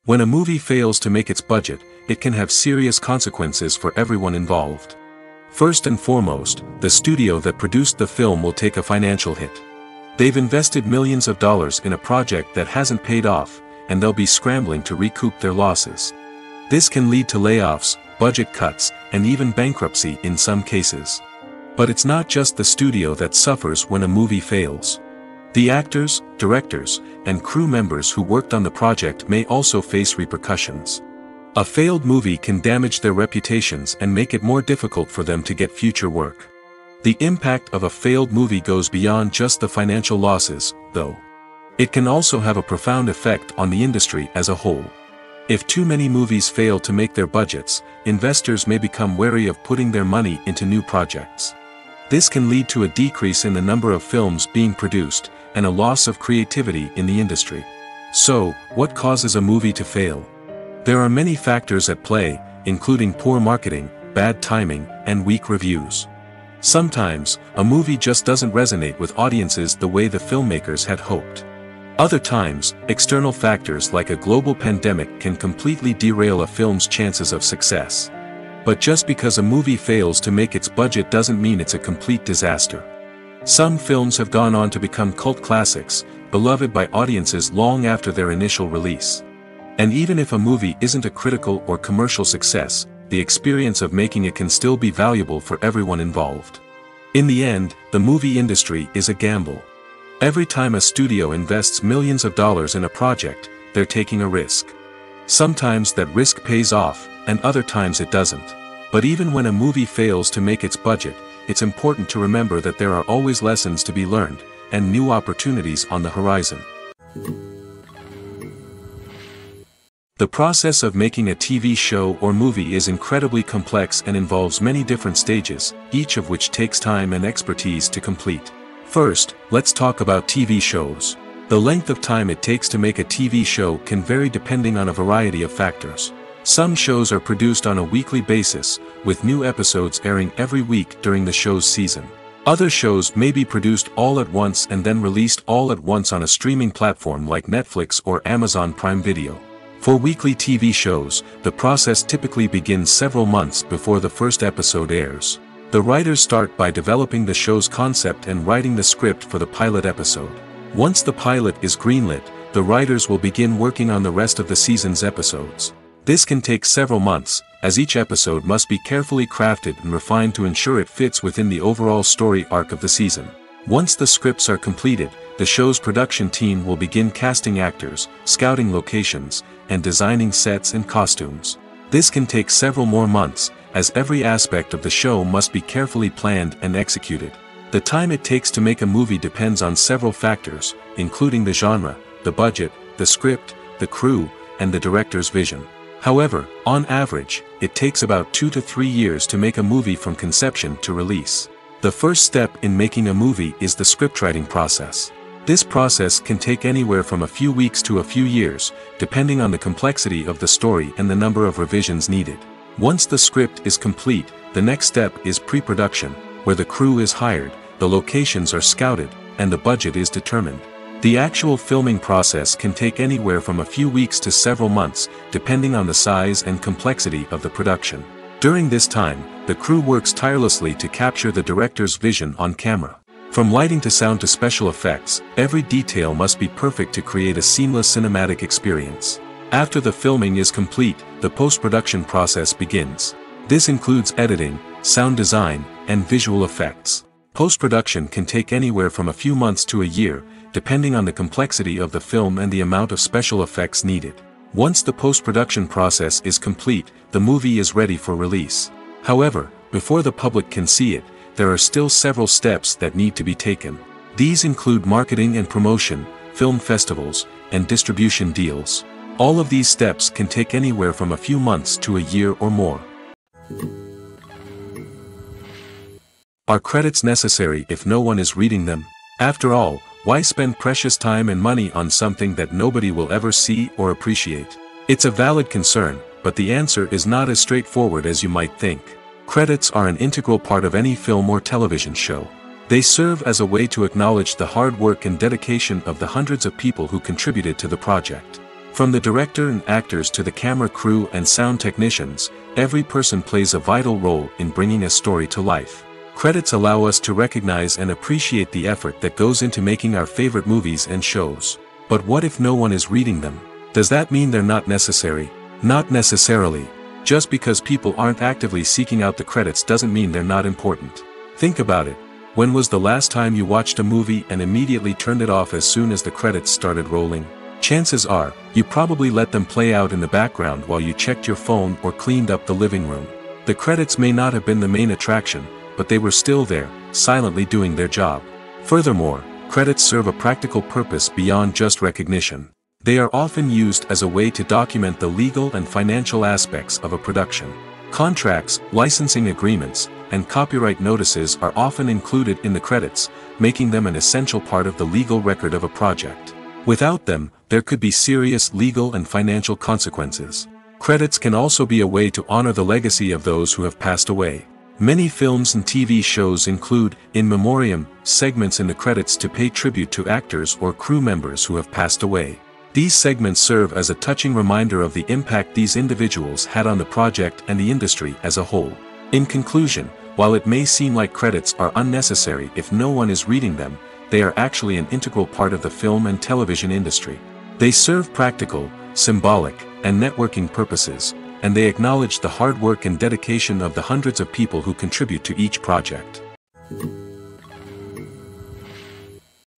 When a movie fails to make its budget, it can have serious consequences for everyone involved. First and foremost, the studio that produced the film will take a financial hit. They've invested millions of dollars in a project that hasn't paid off, and they'll be scrambling to recoup their losses. This can lead to layoffs, budget cuts, and even bankruptcy in some cases. But it's not just the studio that suffers when a movie fails. The actors, directors, and crew members who worked on the project may also face repercussions. A failed movie can damage their reputations and make it more difficult for them to get future work. The impact of a failed movie goes beyond just the financial losses, though. It can also have a profound effect on the industry as a whole. If too many movies fail to make their budgets, investors may become wary of putting their money into new projects. This can lead to a decrease in the number of films being produced, and a loss of creativity in the industry. So, what causes a movie to fail? There are many factors at play, including poor marketing, bad timing, and weak reviews. Sometimes, a movie just doesn't resonate with audiences the way the filmmakers had hoped. Other times, external factors like a global pandemic can completely derail a film's chances of success. But just because a movie fails to make its budget doesn't mean it's a complete disaster. Some films have gone on to become cult classics, beloved by audiences long after their initial release. And even if a movie isn't a critical or commercial success, the experience of making it can still be valuable for everyone involved. In the end, the movie industry is a gamble. Every time a studio invests millions of dollars in a project, they're taking a risk. Sometimes that risk pays off, and other times it doesn't. But even when a movie fails to make its budget, it's important to remember that there are always lessons to be learned, and new opportunities on the horizon. The process of making a TV show or movie is incredibly complex and involves many different stages, each of which takes time and expertise to complete. First, let's talk about TV shows. The length of time it takes to make a TV show can vary depending on a variety of factors. Some shows are produced on a weekly basis, with new episodes airing every week during the show's season. Other shows may be produced all at once and then released all at once on a streaming platform like Netflix or Amazon Prime Video. For weekly TV shows, the process typically begins several months before the first episode airs. The writers start by developing the show's concept and writing the script for the pilot episode. Once the pilot is greenlit, the writers will begin working on the rest of the season's episodes. This can take several months, as each episode must be carefully crafted and refined to ensure it fits within the overall story arc of the season. Once the scripts are completed, the show's production team will begin casting actors, scouting locations, and designing sets and costumes. This can take several more months, as every aspect of the show must be carefully planned and executed. The time it takes to make a movie depends on several factors, including the genre, the budget, the script, the crew, and the director's vision. However, on average, it takes about 2 to 3 years to make a movie from conception to release. The first step in making a movie is the scriptwriting process. This process can take anywhere from a few weeks to a few years, depending on the complexity of the story and the number of revisions needed. Once the script is complete, the next step is pre-production, where the crew is hired, the locations are scouted, and the budget is determined. The actual filming process can take anywhere from a few weeks to several months, depending on the size and complexity of the production. During this time, the crew works tirelessly to capture the director's vision on camera. From lighting to sound to special effects, every detail must be perfect to create a seamless cinematic experience. After the filming is complete, the post-production process begins. This includes editing, sound design, and visual effects. Post-production can take anywhere from a few months to a year, depending on the complexity of the film and the amount of special effects needed. Once the post-production process is complete, the movie is ready for release. However, before the public can see it, there are still several steps that need to be taken. These include marketing and promotion, film festivals, and distribution deals. All of these steps can take anywhere from a few months to a year or more. Are credits necessary if no one is reading them? After all, why spend precious time and money on something that nobody will ever see or appreciate? It's a valid concern, but the answer is not as straightforward as you might think. Credits are an integral part of any film or television show. They serve as a way to acknowledge the hard work and dedication of the hundreds of people who contributed to the project. From the director and actors to the camera crew and sound technicians, every person plays a vital role in bringing a story to life. Credits allow us to recognize and appreciate the effort that goes into making our favorite movies and shows. But what if no one is reading them? Does that mean they're not necessary? Not necessarily. Just because people aren't actively seeking out the credits doesn't mean they're not important. Think about it. When was the last time you watched a movie and immediately turned it off as soon as the credits started rolling? Chances are, you probably let them play out in the background while you checked your phone or cleaned up the living room. The credits may not have been the main attraction, but they were still there, silently doing their job. Furthermore, credits serve a practical purpose beyond just recognition. They are often used as a way to document the legal and financial aspects of a production. Contracts, licensing agreements, and copyright notices are often included in the credits, making them an essential part of the legal record of a project. Without them, there could be serious legal and financial consequences. Credits can also be a way to honor the legacy of those who have passed away. Many films and TV shows include, in memoriam, segments in the credits to pay tribute to actors or crew members who have passed away. These segments serve as a touching reminder of the impact these individuals had on the project and the industry as a whole. In conclusion, while it may seem like credits are unnecessary if no one is reading them, they are actually an integral part of the film and television industry. They serve practical, symbolic, and networking purposes, and they acknowledge the hard work and dedication of the hundreds of people who contribute to each project.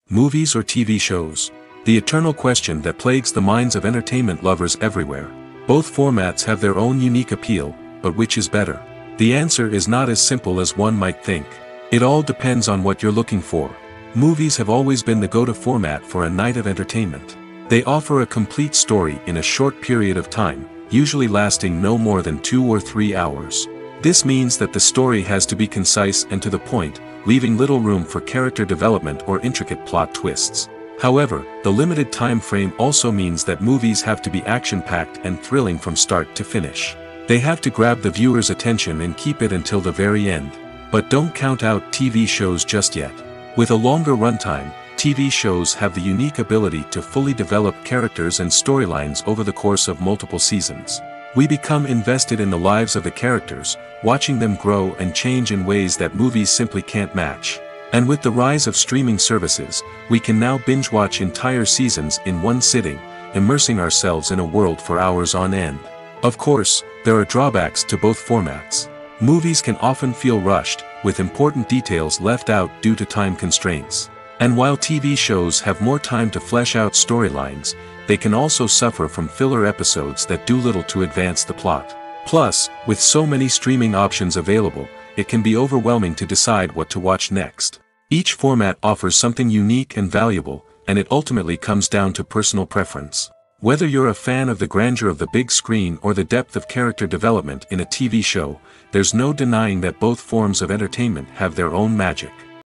Movies or TV shows? The eternal question that plagues the minds of entertainment lovers everywhere. Both formats have their own unique appeal, but which is better? The answer is not as simple as one might think. It all depends on what you're looking for. Movies have always been the go-to format for a night of entertainment. They offer a complete story in a short period of time, usually lasting no more than 2 or 3 hours. This means that the story has to be concise and to the point, leaving little room for character development or intricate plot twists. However, the limited time frame also means that movies have to be action-packed and thrilling from start to finish. They have to grab the viewer's attention and keep it until the very end. But don't count out TV shows just yet. With a longer runtime, TV shows have the unique ability to fully develop characters and storylines over the course of multiple seasons. We become invested in the lives of the characters, watching them grow and change in ways that movies simply can't match. And with the rise of streaming services, we can now binge-watch entire seasons in one sitting, immersing ourselves in a world for hours on end. Of course, there are drawbacks to both formats. Movies can often feel rushed, with important details left out due to time constraints. And while TV shows have more time to flesh out storylines, they can also suffer from filler episodes that do little to advance the plot. Plus, with so many streaming options available, it can be overwhelming to decide what to watch next. Each format offers something unique and valuable, and it ultimately comes down to personal preference. Whether you're a fan of the grandeur of the big screen or the depth of character development in a TV show, there's no denying that both forms of entertainment have their own magic.